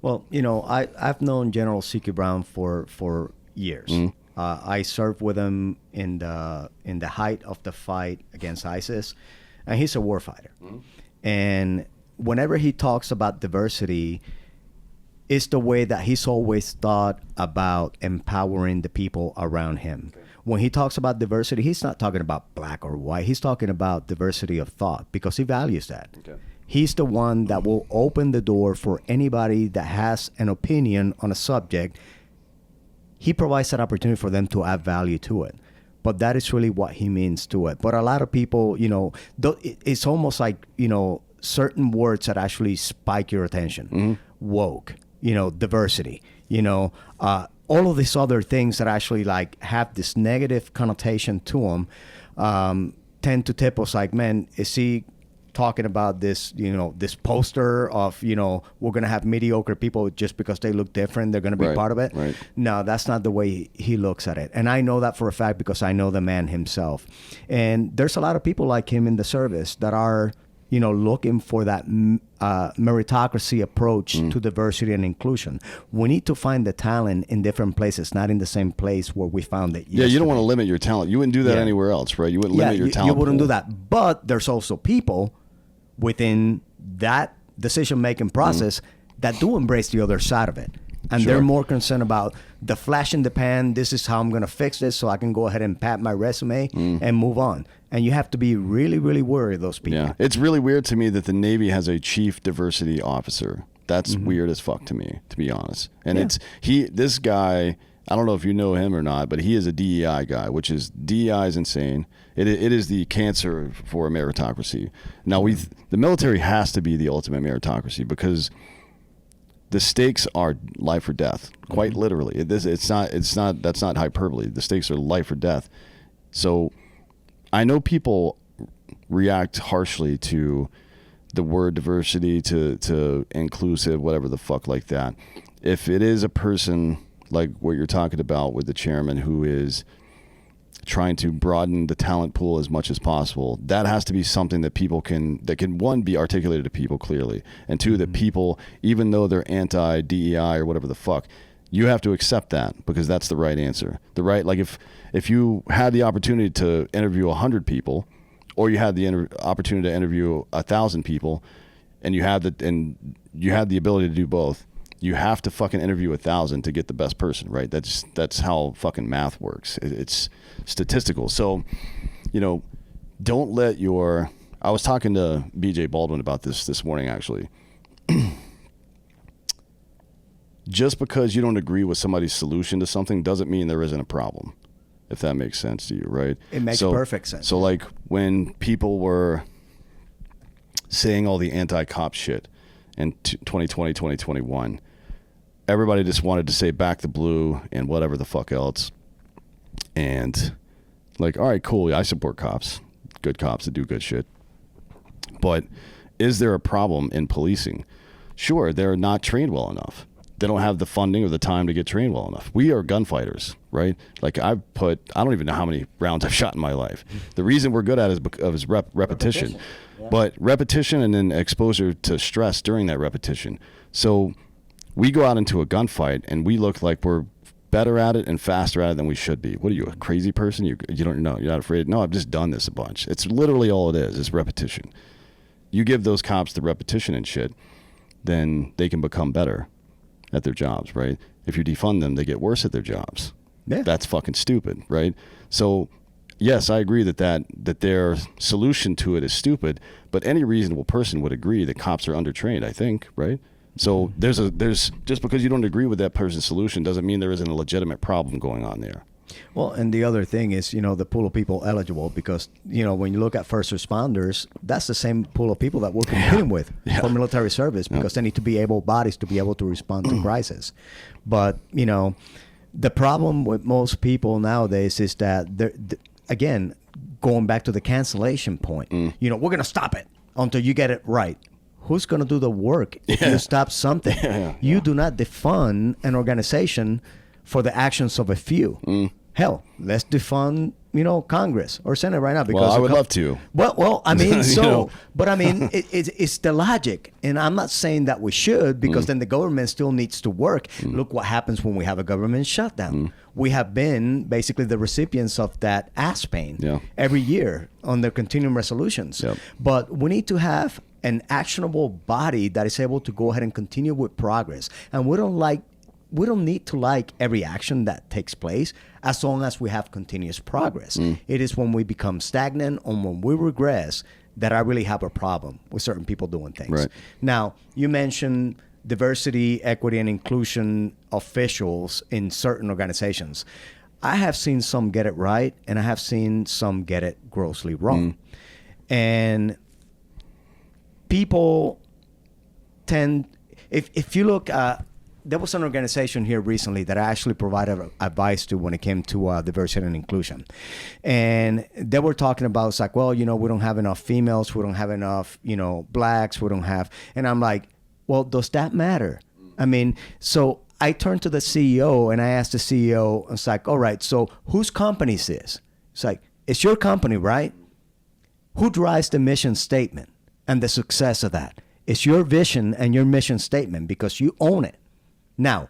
Well, you know, I've known General C.Q. Brown for years. I served with him in the height of the fight against ISIS, and he's a warfighter. And whenever he talks about diversity, it's the way that he's always thought about empowering the people around him. Okay. When he talks about diversity, he's not talking about black or white. He's talking about diversity of thought, because he values that. Okay. He's the one that will open the door for anybody that has an opinion on a subject. He provides that opportunity for them to add value to it. But that is really what he means to it. But a lot of people, you know, it's almost like, you know, certain words that actually spike your attention. Woke, you know, diversity, you know, all of these other things that actually like have this negative connotation to them tend to tip us like, man, is he talking about this, you know, this poster of, you know, we're going to have mediocre people just because they look different, they're going to be part of it. Right. No, that's not the way he looks at it. And I know that for a fact because I know the man himself. And there's a lot of people like him in the service that are, you know, looking for that meritocracy approach to diversity and inclusion. We need to find the talent in different places, not in the same place where we found it yesterday. Yeah, you don't want to limit your talent. You wouldn't do that anywhere else, right? You wouldn't limit your talent. You wouldn't do that. But there's also people within that decision-making process that do embrace the other side of it. And Sure. they're more concerned about the flash in the pan. This is how I'm going to fix this so I can go ahead and pat my resume and move on. And you have to be really, really worried of those people. Yeah. It's really weird to me that the Navy has a chief diversity officer. That's weird as fuck to me, to be honest. And this guy, I don't know if you know him or not, but he is a DEI guy, which is DEI is insane. It is the cancer for meritocracy. Now the military has to be the ultimate meritocracy because the stakes are life or death, quite literally. That's not hyperbole. The stakes are life or death. So I know people react harshly to the word diversity, to inclusive, whatever the fuck like that. If it is a person like what you're talking about with the chairman who is trying to broaden the talent pool as much as possible, that has to be something that can one, be articulated to people clearly, and two, that people, even though they're anti-DEI or whatever the fuck, you have to accept that because that's the right answer. Like if you had the opportunity to interview 100 people, or you had the opportunity to interview 1,000 people, and you had the ability to do both, you have to fucking interview 1,000 to get the best person, right? That's how fucking math works. It's statistical. So, don't let I was talking to BJ Baldwin about this morning, actually. Just because you don't agree with somebody's solution to something doesn't mean there isn't a problem, if that makes sense to you, right? It makes perfect sense. So like when people were saying all the anti-cop shit in 2020, 2021, everybody just wanted to say back the blue and whatever the fuck else. And like, all right, cool. I support cops, good cops that do good shit. But is there a problem in policing? Sure, they're not trained well enough. They don't have the funding or the time to get trained well enough. We are gunfighters, right? Like I don't even know how many rounds I've shot in my life. The reason we're good at it is repetition. Yeah. But repetition and then exposure to stress during that repetition. So we go out into a gunfight and we look like we're better at it and faster at it than we should be. What are you, a crazy person? You don't know. You're not afraid. No, I've just done this a bunch. It's literally all it is repetition. You give those cops the repetition and shit, then they can become better at their jobs, right? If you defund them, they get worse at their jobs. Yeah. That's fucking stupid, right? So yes, I agree that their solution to it is stupid, but any reasonable person would agree that cops are undertrained, I think, right? So there's just because you don't agree with that person's solution doesn't mean there isn't a legitimate problem going on there. Well, and the other thing is, the pool of people eligible, because, when you look at first responders, that's the same pool of people that we're competing with for military service, because they need to be able bodies to be able to respond to crisis. But, the problem with most people nowadays is that, again, going back to the cancellation point, we're going to stop it until you get it right. Who's going to do the work if you stop something? You do not defund an organization for the actions of a few. Hell, let's defund, Congress or Senate right now. Because I would love to. Well, I mean, but I mean, it's the logic. And I'm not saying that we should, because then the government still needs to work. Look what happens when we have a government shutdown. We have been basically the recipients of that ass pain every year on the continuing resolutions. But we need to have an actionable body that is able to go ahead and continue with progress. And we don't need to like every action that takes place, as long as we have continuous progress. It is when we become stagnant or when we regress that I really have a problem with certain people doing things. Right. Now, you mentioned diversity, equity, and inclusion officials in certain organizations. I have seen some get it right, and I have seen some get it grossly wrong. And people tend, if you look there was an organization here recently that I actually provided advice to when it came to diversity and inclusion. And they were talking about, it's like, well, we don't have enough females, we don't have enough, blacks, we don't have, and I'm like, well, does that matter? I mean, so I turned to the CEO and I asked the CEO, it's like, all right, so whose company is this? It's like, it's your company, right? Who drives the mission statement and the success of that? It's your vision and your mission statement, because you own it. Now,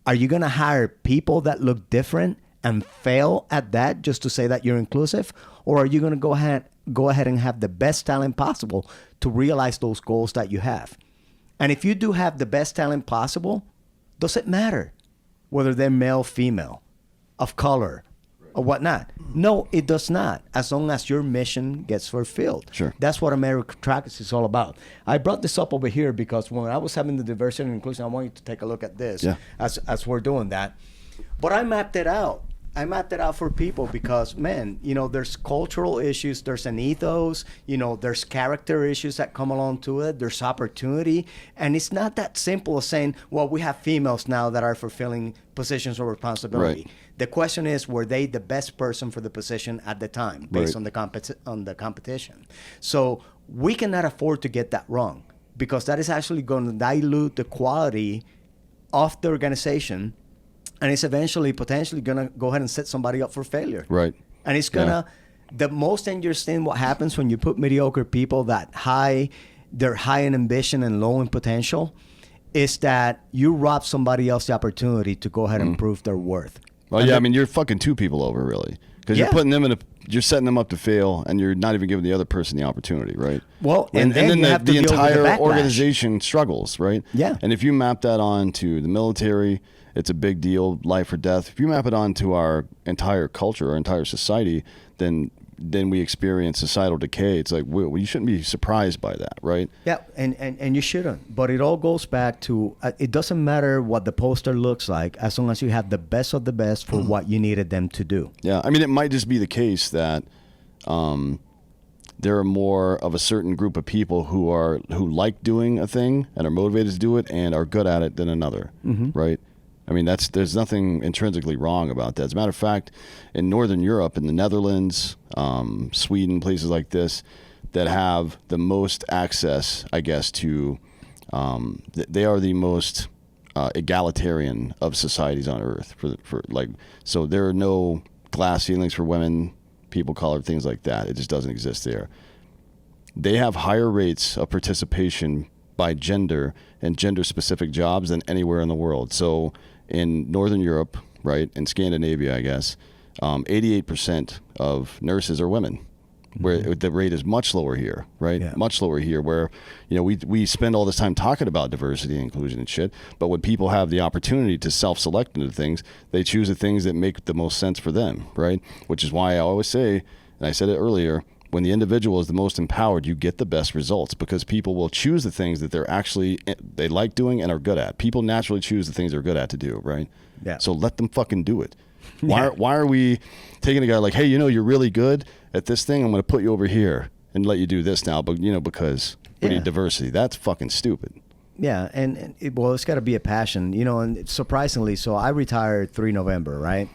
are you going to hire people that look different and fail at that just to say that you're inclusive? Or are you going to go ahead and have the best talent possible to realize those goals that you have? And if you do have the best talent possible, Does it matter whether they're male, female, of color, or whatnot? No, it does not, as long as your mission gets fulfilled. Sure. That's what meritocracy is all about. I brought this up over here because when I was having the diversity and inclusion, I want you to take a look at this as we're doing that. But I mapped it out. I mapped it out for people because, man, there's cultural issues, there's an ethos, there's character issues that come along to it, there's opportunity, and it's not that simple as saying, well, we have females now that are fulfilling positions of responsibility. Right. The question is, were they the best person for the position at the time, based on the competition? So we cannot afford to get that wrong, because that is actually going to dilute the quality of the organization. And it's eventually potentially going to go ahead and set somebody up for failure. Right. And it's going to, the most dangerous thing, what happens when you put mediocre people they're high in ambition and low in potential, is that you rob somebody else the opportunity to go ahead and prove their worth. Well, I mean, you're fucking two people over, really. Because you're putting them you're setting them up to fail, and you're not even giving the other person the opportunity, right? Well, and then you have to the deal with entire the backlash. organization struggles, right? Yeah. And if you map that on to the military, it's a big deal, life or death. If you map it onto our entire culture, our entire society, then we experience societal decay. It's like, well, you shouldn't be surprised by that, right? Yeah, and you shouldn't. But it all goes back to, it doesn't matter what the poster looks like, as long as you have the best of the best for what you needed them to do. Yeah, I mean, it might just be the case that there are more of a certain group of people who like doing a thing and are motivated to do it and are good at it than another, right? I mean, there's nothing intrinsically wrong about that. As a matter of fact, in Northern Europe, in the Netherlands, Sweden, places like this, that have the most access, I guess, to, they are the most egalitarian of societies on earth. So there are no glass ceilings for women, people of color, things like that. It just doesn't exist there. They have higher rates of participation by gender and gender-specific jobs than anywhere in the world. So in Northern Europe, right, in Scandinavia, I guess, 88% of nurses are women, where the rate is much lower here, right? Yeah. Much lower here, where we spend all this time talking about diversity and inclusion and shit, but when people have the opportunity to self-select into things, they choose the things that make the most sense for them, right? Which is why I always say, and I said it earlier, when the individual is the most empowered, you get the best results, because people will choose the things that they like doing and are good at. People naturally choose the things they're good at to do, right? Yeah. So let them fucking do it. Why are we taking a guy like, hey, you're really good at this thing, I'm going to put you over here and let you do this now, but because we need diversity. That's fucking stupid. Yeah, and it's got to be a passion, and surprisingly, so I retired 3 November, right?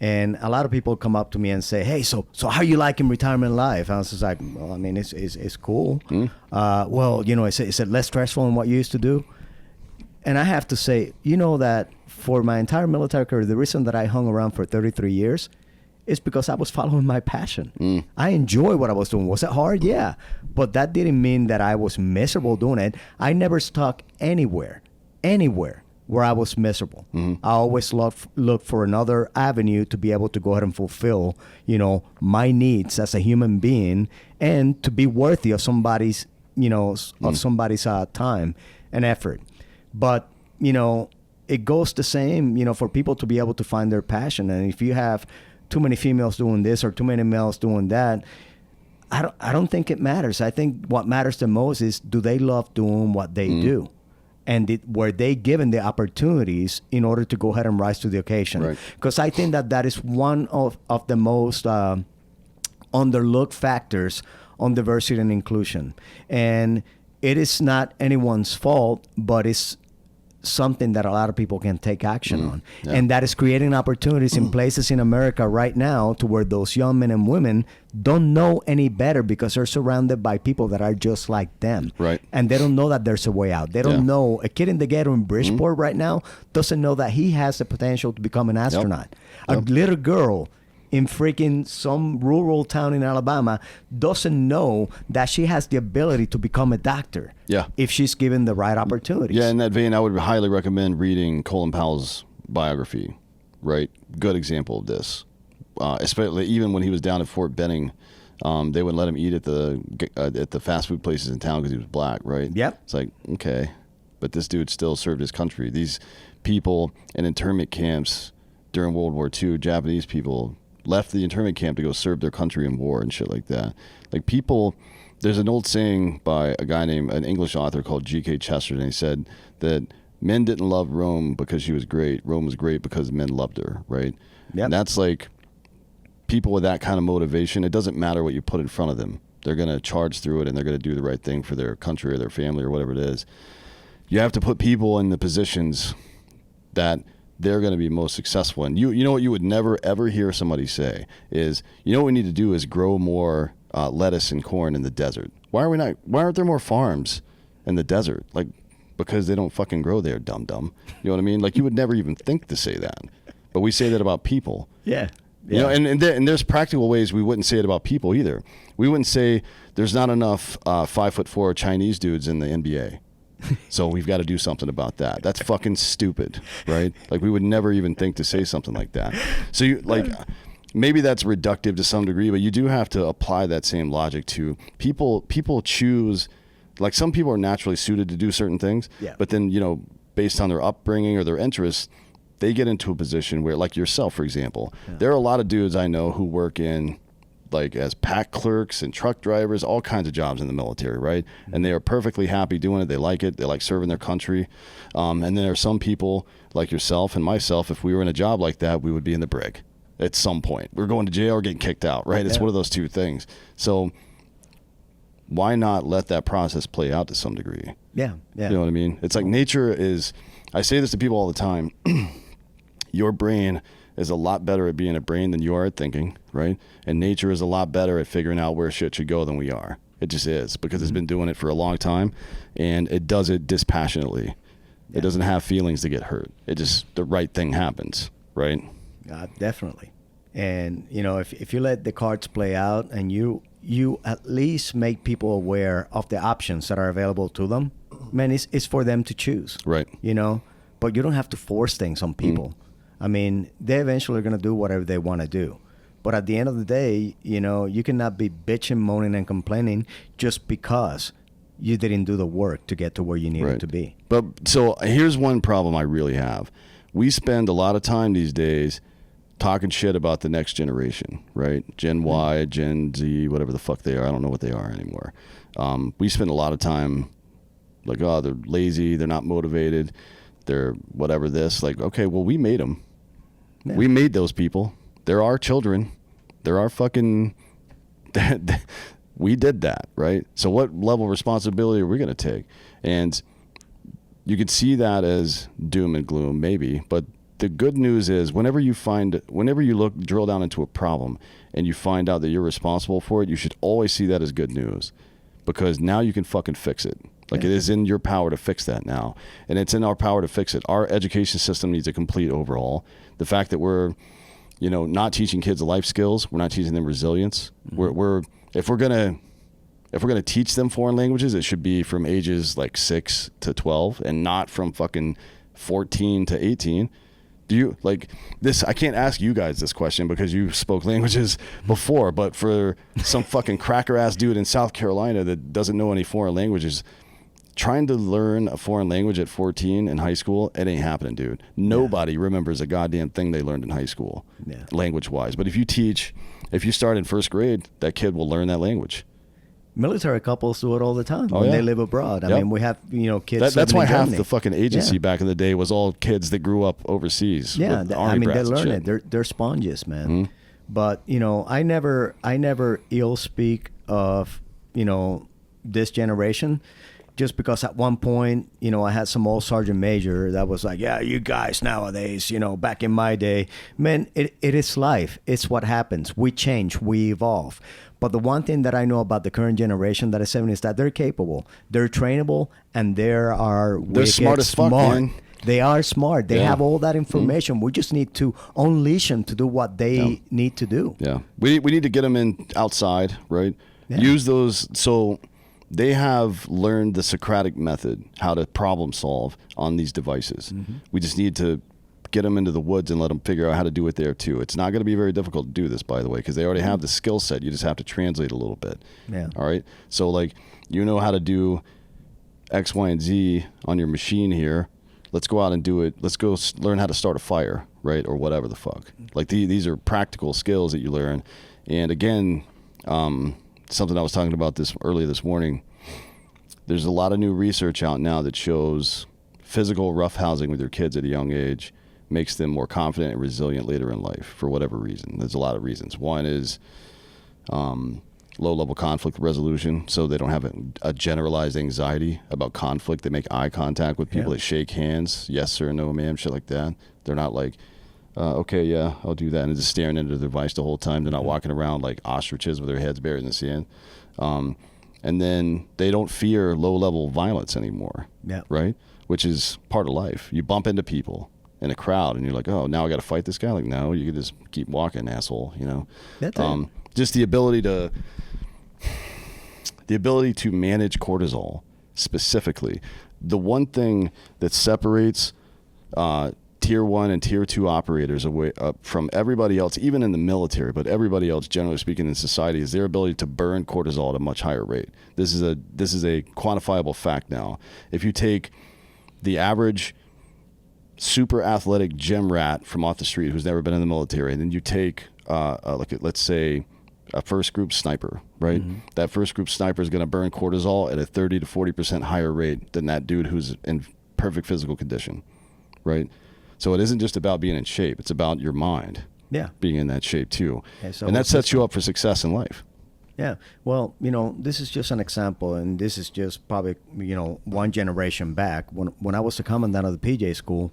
And a lot of people come up to me and say, hey, so how you liking retirement life? I was just like, well, I mean, it's cool. Well, is it less stressful than what you used to do? And I have to say, that for my entire military career, the reason that I hung around for 33 years is because I was following my passion. I enjoyed what I was doing. Was it hard? Yeah. But that didn't mean that I was miserable doing it. I never stuck anywhere where I was miserable. I always look for another avenue to be able to go ahead and fulfill, my needs as a human being, and to be worthy of somebody's, of somebody's time and effort. But, it goes the same, for people to be able to find their passion. And if you have too many females doing this or too many males doing that, I don't think it matters. I think what matters the most is, do they love doing what they do? And were they given the opportunities in order to go ahead and rise to the occasion? Because I think that is one of the most underlooked factors on diversity and inclusion. And it is not anyone's fault, but it's something that a lot of people can take action on. Yeah. And that is creating opportunities in places in America right now to where those young men and women don't know any better, because they're surrounded by people that are just like them. Right. And they don't know that there's a way out. They don't know. A kid in the ghetto in Bridgeport right now doesn't know that he has the potential to become an astronaut. A little girl in freaking some rural town in Alabama doesn't know that she has the ability to become a doctor if she's given the right opportunities. Yeah, in that vein, I would highly recommend reading Colin Powell's biography, right? Good example of this. Especially even when he was down at Fort Benning, they wouldn't let him eat at the fast food places in town because he was black, right? Yep. It's like, okay, but this dude still served his country. These people in internment camps during World War II. Japanese people left the internment camp to go serve their country in war and shit like that. Like people, there's an old saying by a guy named, an English author called G.K. Chesterton. He said that men didn't love Rome because she was great. Rome was great because men loved her, right? Yep. And that's like people with that kind of motivation. It doesn't matter what you put in front of them. They're going to charge through it and they're going to do the right thing for their country or their family or whatever it is. You have to put people in the positions that they're going to be most successful in. You know what you would never, ever hear somebody say is, you know what we need to do is grow more lettuce and corn in the desert. Why aren't there more farms in the desert? Like, because they don't fucking grow there, dum-dum. You know what I mean? Like, you would never even think to say that. But we say that about people. Yeah. You know, and there's practical ways we wouldn't say it about people either. We wouldn't say there's not enough 5'4" Chinese dudes in the NBA. So we've got to do something about that. That's fucking stupid, right? Like we would never even think to say something like that. So you like maybe that's reductive to some degree, but you do have to apply that same logic to people. People choose, like some people are naturally suited to do certain things, but then, you know, based on their upbringing or their interests, they get into a position where, like yourself, for example, there are a lot of dudes I know who work in like as pack clerks and truck drivers, all kinds of jobs in the military, right? And they are perfectly happy doing it. They like it. They like serving their country. And then there are some people like yourself and myself, if we were in a job like that, we would be in the brig at some point. We're going to jail or getting kicked out, right? It's one of those two things. So why not let that process play out to some degree? Yeah. You know what I mean? It's like nature is, I say this to people all the time, your brain is a lot better at being a brain than you are at thinking, right? And nature is a lot better at figuring out where shit should go than we are. It just is, because it's been doing it for a long time, and it does it dispassionately. It doesn't have feelings to get hurt. It just, the right thing happens, right? Definitely. And, you know, if you let the cards play out and you at least make people aware of the options that are available to them, man, it's for them to choose. Right. You know, but you don't have to force things on people. I mean, they eventually are going to do whatever they want to do. But at the end of the day, you know, you cannot be bitching, moaning, and complaining just because you didn't do the work to get to where you needed to be. But so here's one problem I really have. We spend a lot of time these days talking shit about the next generation, right? Gen Y, Gen Z, whatever the fuck they are. I don't know what they are anymore. We spend a lot of time like, oh, they're lazy, they're not motivated, they're whatever this. Like, okay, well, we made them. Yeah. We made those people. They're our children. They're our fucking... we did that, right? So what level of responsibility are we going to take? And you could see that as doom and gloom, maybe. But the good news is whenever you drill down into a problem and you find out that you're responsible for it, you should always see that as good news, because now you can fucking fix it. Like, it is in your power to fix that now. And it's in our power to fix it. Our education system needs a complete overhaul. The fact that we're, you know, not teaching kids life skills, we're not teaching them resilience. Mm-hmm. If we're gonna teach them foreign languages, it should be from ages like 6 to 12 and not from fucking 14 to 18. Do you like this? I can't ask you guys this question because you spoke languages before, but for some fucking cracker ass dude in South Carolina that doesn't know any foreign languages, trying to learn a foreign language at 14 in high school, it ain't happening, dude. Nobody remembers a goddamn thing they learned in high school, language-wise. But if you start in first grade, that kid will learn that language. Military couples do it all the time when they live abroad. I mean, we have, you know, kids. That's why half the fucking agency back in the day was all kids that grew up overseas. Yeah, I mean, they learn it. They're sponges, man. Mm-hmm. But, you know, I never ill speak of, you know, this generation. Just because at one point, you know, I had some old sergeant major that was like, yeah, you guys nowadays, you know, back in my day, man, it is life. It's what happens. We change, we evolve. But the one thing that I know about the current generation that is 70 is that they're capable, they're trainable, and they're smart as fuck, man. They are smart. They have all that information. We just need to unleash them to do what they need to do. Yeah, we need to get them in outside, right? Yeah. Use those so... They have learned the Socratic method, how to problem solve on these devices. Mm-hmm. We just need to get them into the woods and let them figure out how to do it there too. It's not going to be very difficult to do this, by the way, because they already have the skill set. You just have to translate a little bit. Yeah. All right. So like, you know how to do X, Y, and Z on your machine here. let's go out and do it. Let's go learn how to start a fire, right? Or whatever the fuck. Like these are practical skills that you learn. And again, something I was talking about earlier this morning, there's a lot of new research out now that shows physical roughhousing with your kids at a young age makes them more confident and resilient later in life for whatever reason. There's a lot of reasons. One is low-level conflict resolution, so they don't have a generalized anxiety about conflict. They make eye contact with people. They shake hands, yes sir, no ma'am, shit like that. They're not like, okay, yeah, I'll do that, and just staring into the device the whole time. They're not walking around like ostriches with their heads buried in the sand. And then they don't fear low-level violence anymore, right? Which is part of life. You bump into people in a crowd, and you're like, oh, now I got to fight this guy? Like, no, you can just keep walking, asshole, you know? That's it. Just the ability to manage cortisol specifically. The one thing that separates tier 1 and tier 2 operators away from everybody else, even in the military, but everybody else generally speaking in society, is their ability to burn cortisol at a much higher rate. This is a quantifiable fact now. If you take the average super athletic gym rat from off the street who's never been in the military, and then you take let's say a first group sniper, right? Mm-hmm. That first group sniper is going to burn cortisol at a 30 to 40% higher rate than that dude who's in perfect physical condition, right? So it isn't just about being in shape. It's about your mind being in that shape too. Okay, so and that sets you up for success in life. Yeah. Well, this is just an example, and this is just probably, one generation back. When I was the commandant of the PJ school,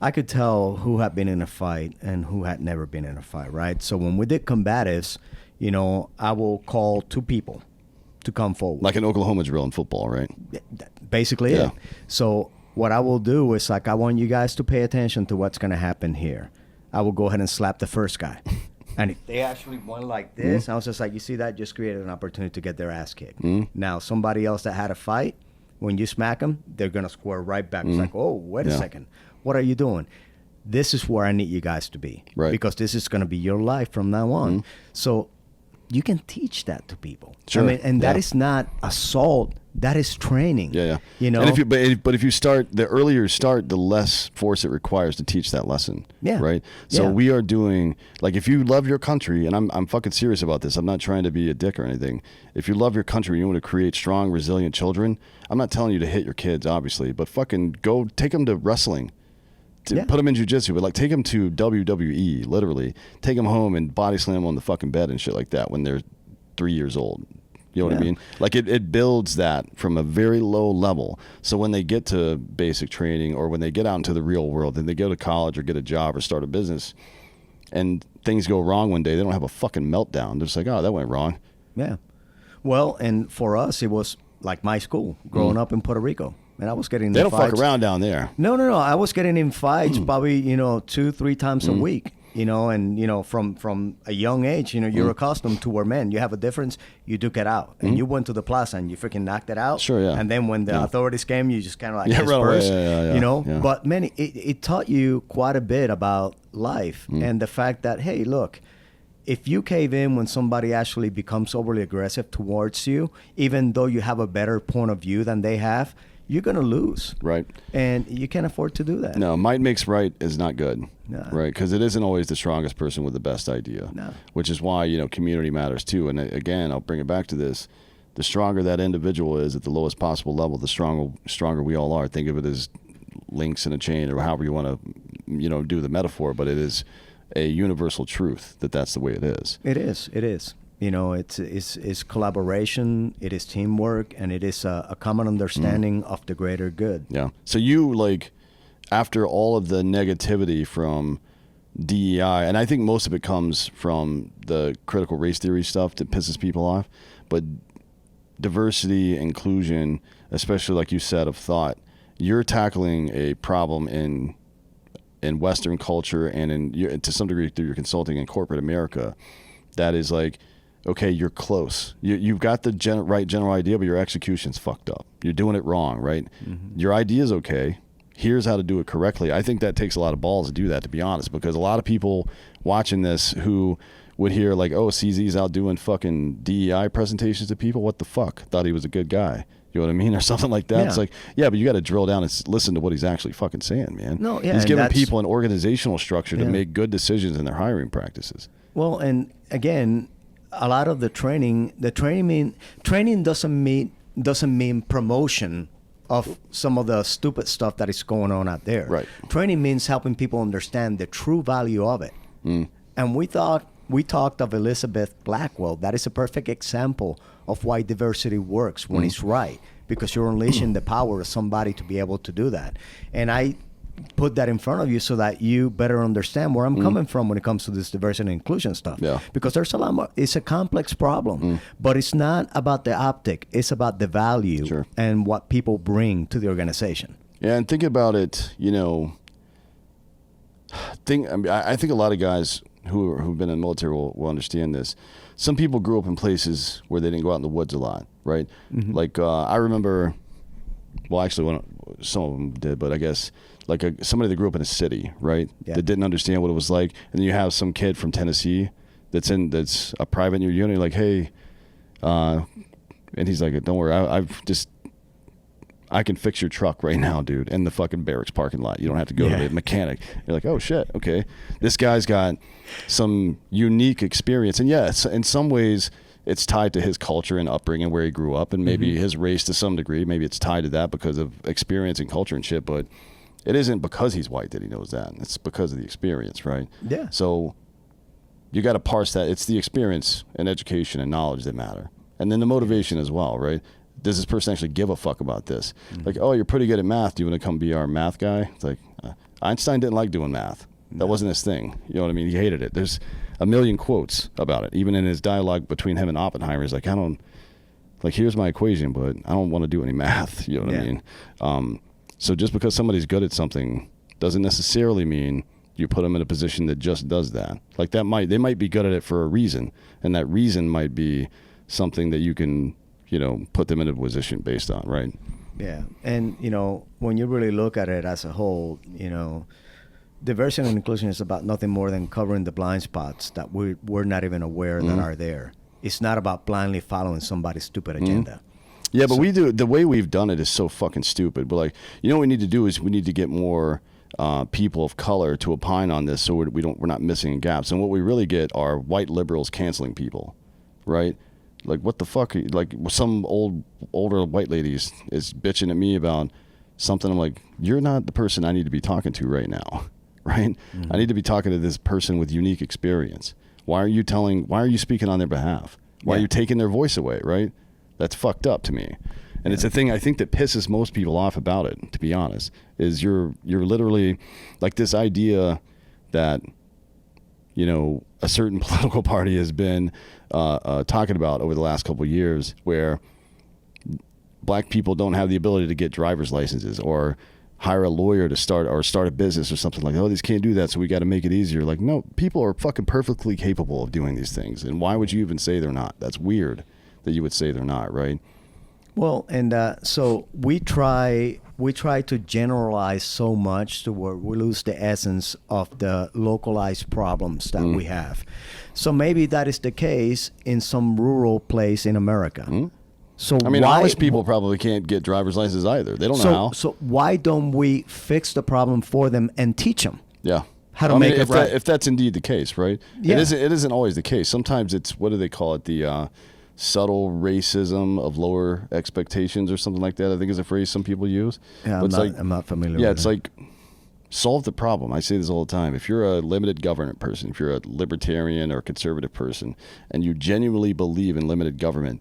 I could tell who had been in a fight and who had never been in a fight, right? So when we did combatives, I will call 2 people to come forward. Like an Oklahoma drill in football, right? Basically, yeah. So what I will do is, like, I want you guys to pay attention to what's going to happen here. I will go ahead and slap the first guy. And if they actually went like this, I was just like, you see that? Just created an opportunity to get their ass kicked. Now, somebody else that had a fight, when you smack them, they're going to square right back. It's like, oh, wait a second. What are you doing? This is where I need you guys to be. Right. Because this is going to be your life from now on. So you can teach that to people. Sure. I mean, and that is not assault. That is training. Yeah. And if you start, the earlier you start, the less force it requires to teach that lesson. Yeah. Right. So we are doing, like, if you love your country, and I'm fucking serious about this. I'm not trying to be a dick or anything. If you love your country, you want to create strong, resilient children. I'm not telling you to hit your kids, obviously, but fucking go take them to wrestling. Put them in jiu-jitsu, but like take them to WWE, literally. Take them home and body slam them on the fucking bed and shit like that when they're 3 years old. You know what I mean? Like it builds that from a very low level. So when they get to basic training, or when they get out into the real world, then they go to college or get a job or start a business, and things go wrong one day, they don't have a fucking meltdown. They're just like, oh, that went wrong. Yeah. Well, and for us, it was like my school growing up in Puerto Rico. And I was getting They don't fights. Fuck around down there. No. I was getting in fights probably, 2-3 times a week, and, from a young age, you're accustomed to where, man, you have a difference, you duke it out. And you went to the plaza and you freaking knocked it out. Sure, yeah. And then when the authorities came, you just kind of like dispersed, Yeah. But, man, it taught you quite a bit about life and the fact that, hey, look, if you cave in when somebody actually becomes overly aggressive towards you, even though you have a better point of view than they have, you're going to lose. Right. And you can't afford to do that. No, might makes right is not good. No. Right. Because it isn't always the strongest person with the best idea. No. Which is why, community matters too. And again, I'll bring it back to this. The stronger that individual is at the lowest possible level, the stronger we all are. Think of it as links in a chain, or however you want to, do the metaphor. But it is a universal truth that's the way it is. It is. It's collaboration, it is teamwork, and it is a common understanding of the greater good. Yeah. So you, after all of the negativity from DEI, and I think most of it comes from the critical race theory stuff that pisses people off, but diversity, inclusion, especially like you said, of thought, you're tackling a problem in Western culture and to some degree through your consulting in corporate America that is like, okay, you're close. You've got the right general idea, but your execution's fucked up. You're doing it wrong, right? Mm-hmm. Your idea's okay. Here's how to do it correctly. I think that takes a lot of balls to do that, to be honest, because a lot of people watching this who would hear like, oh, CZ's out doing fucking DEI presentations to people. What the fuck? Thought he was a good guy. You know what I mean? Or something like that. Yeah. It's like, yeah, but you got to drill down and listen to what he's actually fucking saying, man. No, yeah, he's and giving that's- people an organizational structure to Yeah. make good decisions in their hiring practices. Well, and again, a lot of the training doesn't mean promotion of some of the stupid stuff that is going on out there. Right. Training means helping people understand the true value of it. And we talked of Elizabeth Blackwell. That is a perfect example of why diversity works when it's right, because you're unleashing the power of somebody to be able to do that. And I put that in front of you so that you better understand where I'm coming from when it comes to this diversity and inclusion stuff. Yeah. Because there's a lot more, it's a complex problem, but it's not about the optic. It's about the value Sure. and what people bring to the organization. Yeah, and thinking about it, you know, I think a lot of guys who've been in the military will understand this. Some people grew up in places where they didn't go out in the woods a lot, right? Like I remember, well, actually, some of them did, but I guess like somebody that grew up in a city, right? Yeah. That didn't understand what it was like, and then you have some kid from Tennessee that's a private in your unit, like, hey, and he's like, don't worry, I can fix your truck right now, dude, in the fucking barracks parking lot. You don't have to go to the mechanic. You're like, oh, shit, okay. This guy's got some unique experience. And, yes, in some ways, it's tied to his culture and upbringing where he grew up, and maybe his race to some degree. Maybe it's tied to that because of experience and culture and shit, but it isn't because he's white that he knows that. It's because of the experience, right? Yeah. So you got to parse that. It's the experience and education and knowledge that matter. And then the motivation as well, right? Does this person actually give a fuck about this? Like, oh, you're pretty good at math. Do you want to come be our math guy? It's like, Einstein didn't like doing math. That wasn't his thing. You know what I mean? He hated it. There's a million quotes about it. Even in his dialogue between him and Oppenheimer, he's like, here's my equation, but I don't want to do any math. You know what I mean? So just because somebody's good at something doesn't necessarily mean you put them in a position that just does that. Like they might be good at it for a reason, and that reason might be something that you can, put them in a position based on, right? Yeah. And, when you really look at it as a whole, diversity and inclusion is about nothing more than covering the blind spots that we're not even aware that are there. It's not about blindly following somebody's stupid agenda. Yeah, but the way we've done it is so fucking stupid. But what we need to do is we need to get more people of color to opine on this, so we're not missing gaps. And what we really get are white liberals canceling people, right? Like, what the fuck? Like, some older white ladies is bitching at me about something. I'm like, you're not the person I need to be talking to right now, right? I need to be talking to this person with unique experience. Why are you speaking on their behalf? Why are you taking their voice away, right? That's fucked up to me. And it's a thing I think that pisses most people off about it, to be honest, is you're literally like this idea that, a certain political party has been talking about over the last couple of years, where black people don't have the ability to get driver's licenses or hire a lawyer to start a business or something like that. Oh, these can't do that, so we got to make it easier. Like, no, people are fucking perfectly capable of doing these things. And why would you even say they're not? That's weird that you would say they're not, right? Well, and so we try to generalize so much to where we lose the essence of the localized problems that we have. So maybe that is the case in some rural place in America. So Amish people probably can't get driver's licenses either. They don't know how. So why don't we fix the problem for them and teach them? Yeah. How to make it right? If that's indeed the case, right? Yeah. It isn't always the case. Sometimes it's, what do they call it? The subtle racism of lower expectations or something like that, I think is a phrase some people use. Yeah, I'm not familiar with it. Yeah, it's like, solve the problem. I say this all the time. If you're a limited government person, if you're a libertarian or conservative person, and you genuinely believe in limited government,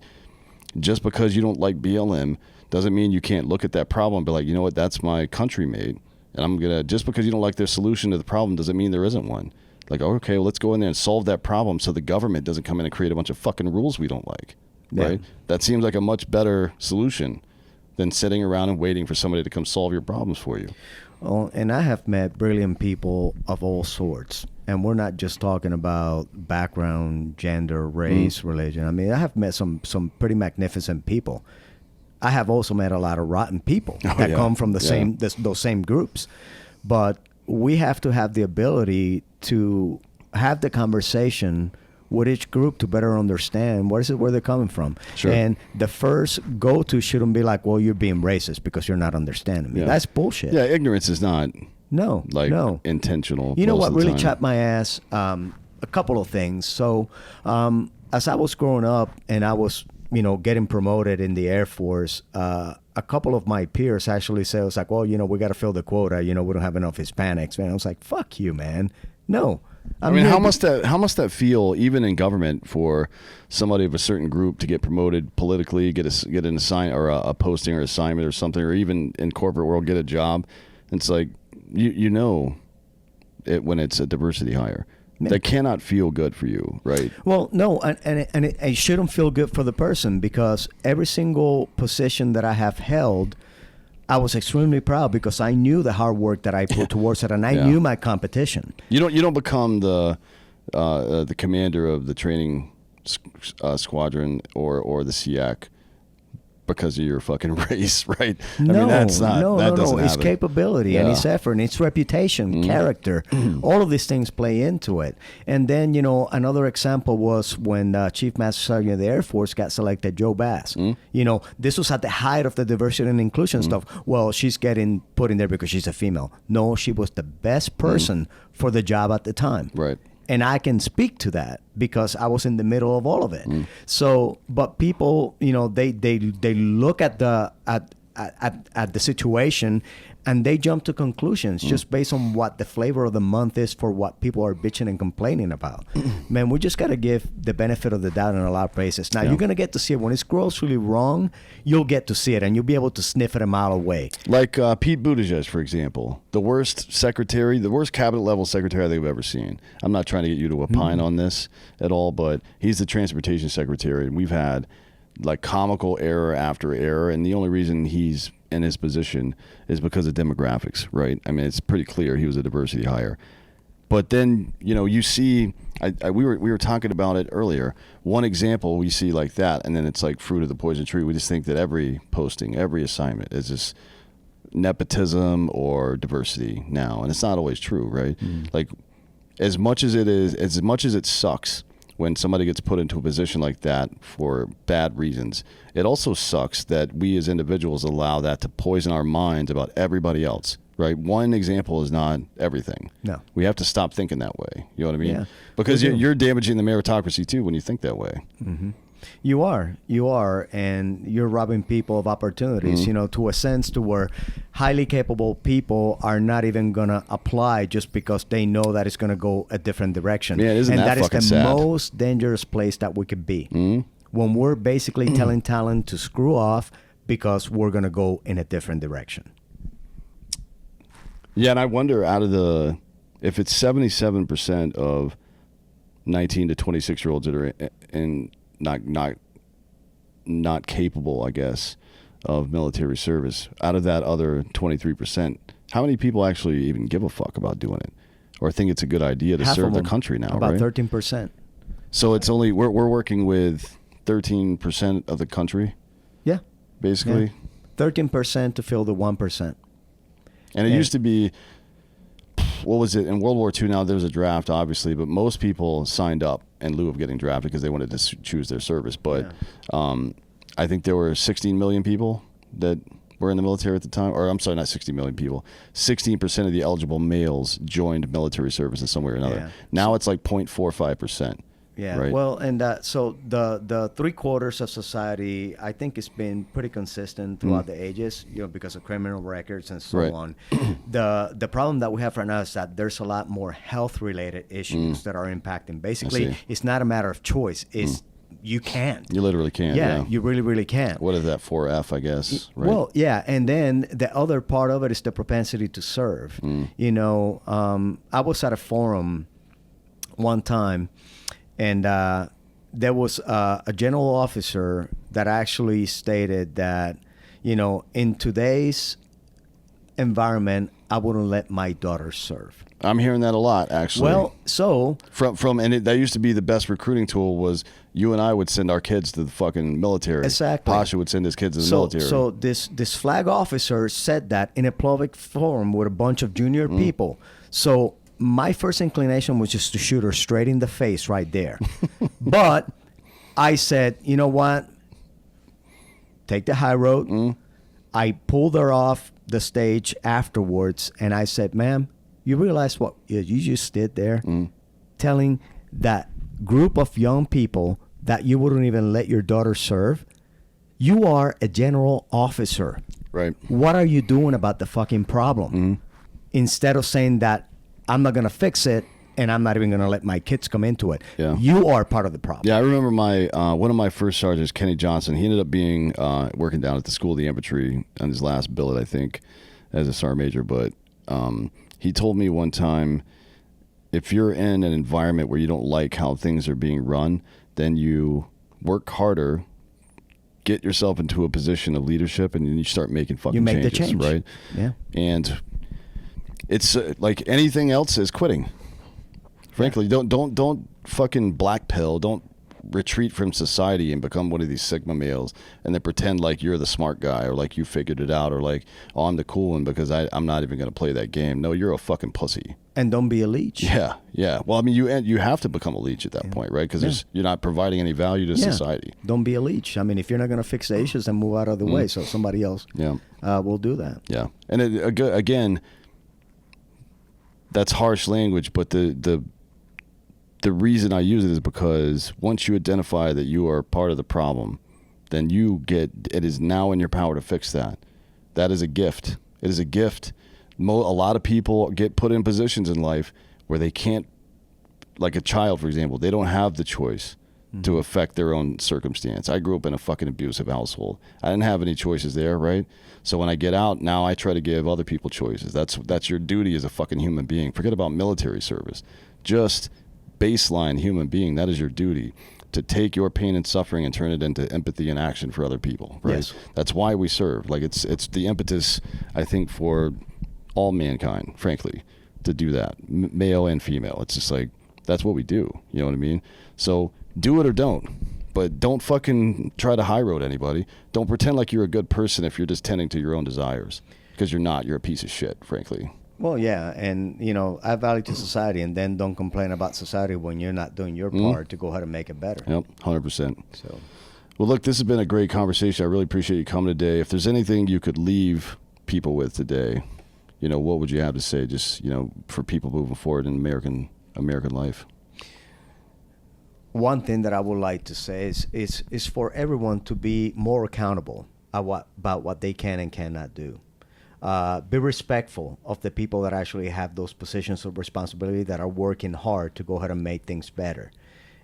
just because you don't like BLM doesn't mean you can't look at that problem and be like, you know what, that's my country made. And just because you don't like their solution to the problem doesn't mean there isn't one. Like, okay, well, let's go in there and solve that problem so the government doesn't come in and create a bunch of fucking rules we don't like, right? That seems like a much better solution than sitting around and waiting for somebody to come solve your problems for you. Well, and I have met brilliant people of all sorts. And we're not just talking about background, gender, race, religion. I mean, I have met some pretty magnificent people. I have also met a lot of rotten people that come from those same groups. But we have to have the ability to have the conversation with each group to better understand where they're coming from. Sure. And the first go-to shouldn't be like, well, you're being racist because you're not understanding me. Yeah. That's bullshit. Yeah, ignorance is not intentional. You know most what of the really time. chapped my ass? A couple of things. So as I was growing up and I was, getting promoted in the Air Force, a couple of my peers actually said, it was like, well, we got to fill the quota. We don't have enough Hispanics. Man, I was like, fuck you, man. No. I mean, how must that feel, even in government, for somebody of a certain group to get promoted politically, get an assign or a posting or assignment or something, or even in corporate world get a job? It's like it when it's a diversity hire. That cannot feel good for you, right? Well, no, and it shouldn't feel good for the person, because every single position that I have held, I was extremely proud because I knew the hard work that I put towards it, and I knew my competition. You don't become the commander of the training squadron or the SEAC because of your fucking race, right? No, that's not. No. It's happen. capability and it's effort and it's reputation, character. All of these things play into it. And then, another example was when Chief Master Sergeant of the Air Force got selected, Joe Bass. This was at the height of the diversity and inclusion stuff. Well, she's getting put in there because she's a female. No, she was the best person for the job at the time. Right. And I can speak to that because I was in the middle of all of it. So, but people, they look at the situation and they jump to conclusions just based on what the flavor of the month is for what people are bitching and complaining about. Man, we just got to give the benefit of the doubt in a lot of places. Now, you're going to get to see it. When it's grossly wrong, you'll get to see it and you'll be able to sniff it a mile away. Like Pete Buttigieg, for example, the worst cabinet level secretary they've ever seen. I'm not trying to get you to opine on this at all, but he's the transportation secretary, and we've had like comical error after error, and the only reason he's in his position is because of demographics, right? I mean, it's pretty clear he was a diversity hire. But then, you see, we were talking about it earlier. One example we see like that, and then it's like fruit of the poison tree. We just think that every posting, every assignment is just nepotism or diversity now, and it's not always true, right? Like, as much as it sucks when somebody gets put into a position like that for bad reasons, it also sucks that we as individuals allow that to poison our minds about everybody else, right? One example is not everything. No. We have to stop thinking that way. You know what I mean? Yeah. Because you're damaging the meritocracy too when you think that way. You are, and you're robbing people of opportunities, to a sense to where highly capable people are not even going to apply just because they know that it's going to go a different direction. Yeah, isn't that fucking sad? And that is the most dangerous place that we could be. When we're basically telling talent to screw off because we're going to go in a different direction. Yeah, and I wonder if it's 77% of 19 to 26-year-olds that are in not capable, I guess, of military service. Out of that other 23%, how many people actually even give a fuck about doing it or think it's a good idea to serve their country now? About right? 13%. So it's only we're working with 13% of the country. Yeah, basically. 13% to fill the 1%. And it used to be, what was it, in World War II? Now there's a draft, obviously, but most people signed up in lieu of getting drafted because they wanted to choose their service. But I think there were 16 million people that were in the military at the time. Or I'm sorry, not 60 million people. 16% of the eligible males joined military service in some way or another. Yeah. Now it's like 0.45%. Yeah, right? Well, and so the 3/4 of society, I think, it's been pretty consistent throughout the ages, because of criminal records and so on. The problem that we have right now is that there's a lot more health-related issues that are impacting. Basically, it's not a matter of choice. It's you can't. You literally can't. Yeah, you really, really can't. What is that, 4F, I guess? Right? Well, yeah, and then the other part of it is the propensity to serve. I was at a forum one time, and there was a general officer that actually stated that, in today's environment, I wouldn't let my daughter serve. I'm hearing that a lot, actually. Well, so that used to be the best recruiting tool was you and I would send our kids to the fucking military. Exactly. Pasha would send his kids to the military. So this flag officer said that in a public forum with a bunch of junior people. So my first inclination was just to shoot her straight in the face right there. But I said, you know what? Take the high road. I pulled her off the stage afterwards, and I said, ma'am, you realize what you just did there? Telling that group of young people that you wouldn't even let your daughter serve. You are a general officer. Right. What are you doing about the fucking problem? Instead of saying that I'm not going to fix it and I'm not even going to let my kids come into it. Yeah. You are part of the problem. Yeah, I remember my one of my first sergeants, Kenny Johnson. He ended up being working down at the School of the Infantry on his last billet, I think, as a sergeant major. But he told me one time, if you're in an environment where you don't like how things are being run, then you work harder, get yourself into a position of leadership, and then you start making fucking changes. You make the change, right? Yeah. And it's like anything else is quitting. Frankly, don't fucking black pill. Don't retreat from society and become one of these Sigma males and then pretend like you're the smart guy or like you figured it out or like, oh, I'm the cool one because I'm not even going to play that game. No, you're a fucking pussy. And don't be a leech. Yeah, yeah. Well, I mean, you have to become a leech at that point, right? Because you're not providing any value to society. Don't be a leech. I mean, if you're not going to fix the issues, then move out of the way so somebody else will do that. Yeah. And again, that's harsh language, but the reason I use it is because once you identify that you are part of the problem, then it is now in your power to fix that. That is a gift. It is a gift. A lot of people get put in positions in life where they can't, like a child, for example, they don't have the choice to affect their own circumstance. I grew up in a fucking abusive household. I didn't have any choices there, right? So when I get out, now I try to give other people choices. That's your duty as a fucking human being. Forget about military service. Just baseline human being, that is your duty, to take your pain and suffering and turn it into empathy and action for other people, right? Yes. That's why we serve. Like it's the impetus, I think, for all mankind, frankly, to do that, male and female. It's just like, that's what we do. You know what I mean? So do it or don't, but don't fucking try to high road anybody. Don't pretend like you're a good person if you're just tending to your own desires, because you're not. You're a piece of shit, frankly. Well, yeah, and, add value to society, and then don't complain about society when you're not doing your part to go ahead and make it better. Yep, 100%. So, well, look, this has been a great conversation. I really appreciate you coming today. If there's anything you could leave people with today, what would you have to say just, for people moving forward in American life? One thing that I would like to say is for everyone to be more accountable about what they can and cannot do. Be respectful of the people that actually have those positions of responsibility that are working hard to go ahead and make things better.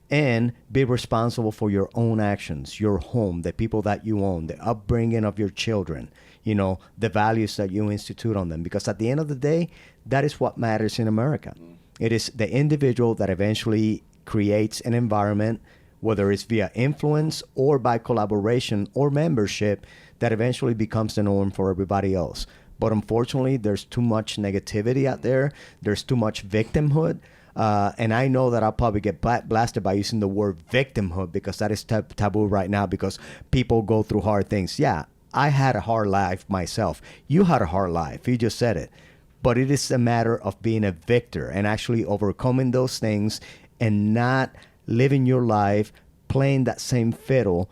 And be responsible for your own actions, your home, the people that you own, the upbringing of your children, the values that you institute on them. Because at the end of the day, that is what matters in America. It is the individual that eventually creates an environment, whether it's via influence or by collaboration or membership, that eventually becomes the norm for everybody else. But unfortunately, there's too much negativity out there. There's too much victimhood. And I know that I'll probably get blasted by using the word victimhood because that is taboo right now because people go through hard things. Yeah, I had a hard life myself. You had a hard life. You just said it. But it is a matter of being a victor and actually overcoming those things and not living your life playing that same fiddle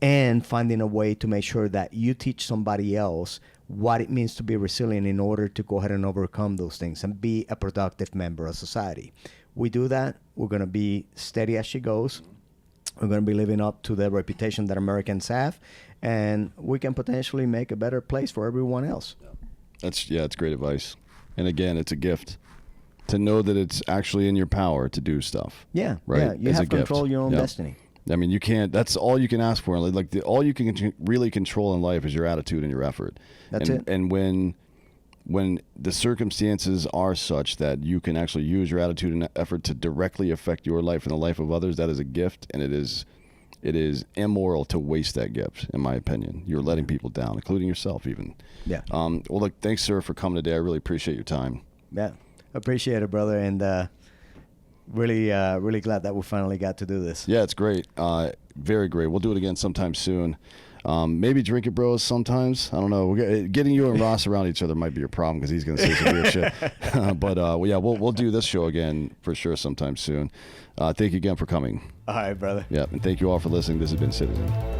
and finding a way to make sure that you teach somebody else what it means to be resilient in order to go ahead and overcome those things and be a productive member of society. We do that, we're going to be steady as she goes. We're going to be living up to the reputation that Americans have, and we can potentially make a better place for everyone else. It's great advice. And again, it's a gift to know that it's actually in your power to do stuff. Yeah, right. Yeah, you have control your own destiny. I mean, you can't. That's all you can ask for. Like all you can really control in life is your attitude and your effort. That's it. And when the circumstances are such that you can actually use your attitude and effort to directly affect your life and the life of others, that is a gift, and it is immoral to waste that gift, in my opinion. You're letting people down, including yourself, even. Yeah. Well, look, thanks, sir, for coming today. I really appreciate your time. Yeah, appreciate it, brother, and really glad that we finally got to do this. Yeah, it's great. Very great. We'll do it again sometime soon. Maybe Drink It Bros sometimes. I don't know. Getting you and Ross around each other might be a problem because he's going to say some weird shit. But yeah, we'll do this show again for sure sometime soon. Thank you again for coming. All right, brother. Yeah, and thank you all for listening. This has been Citizen.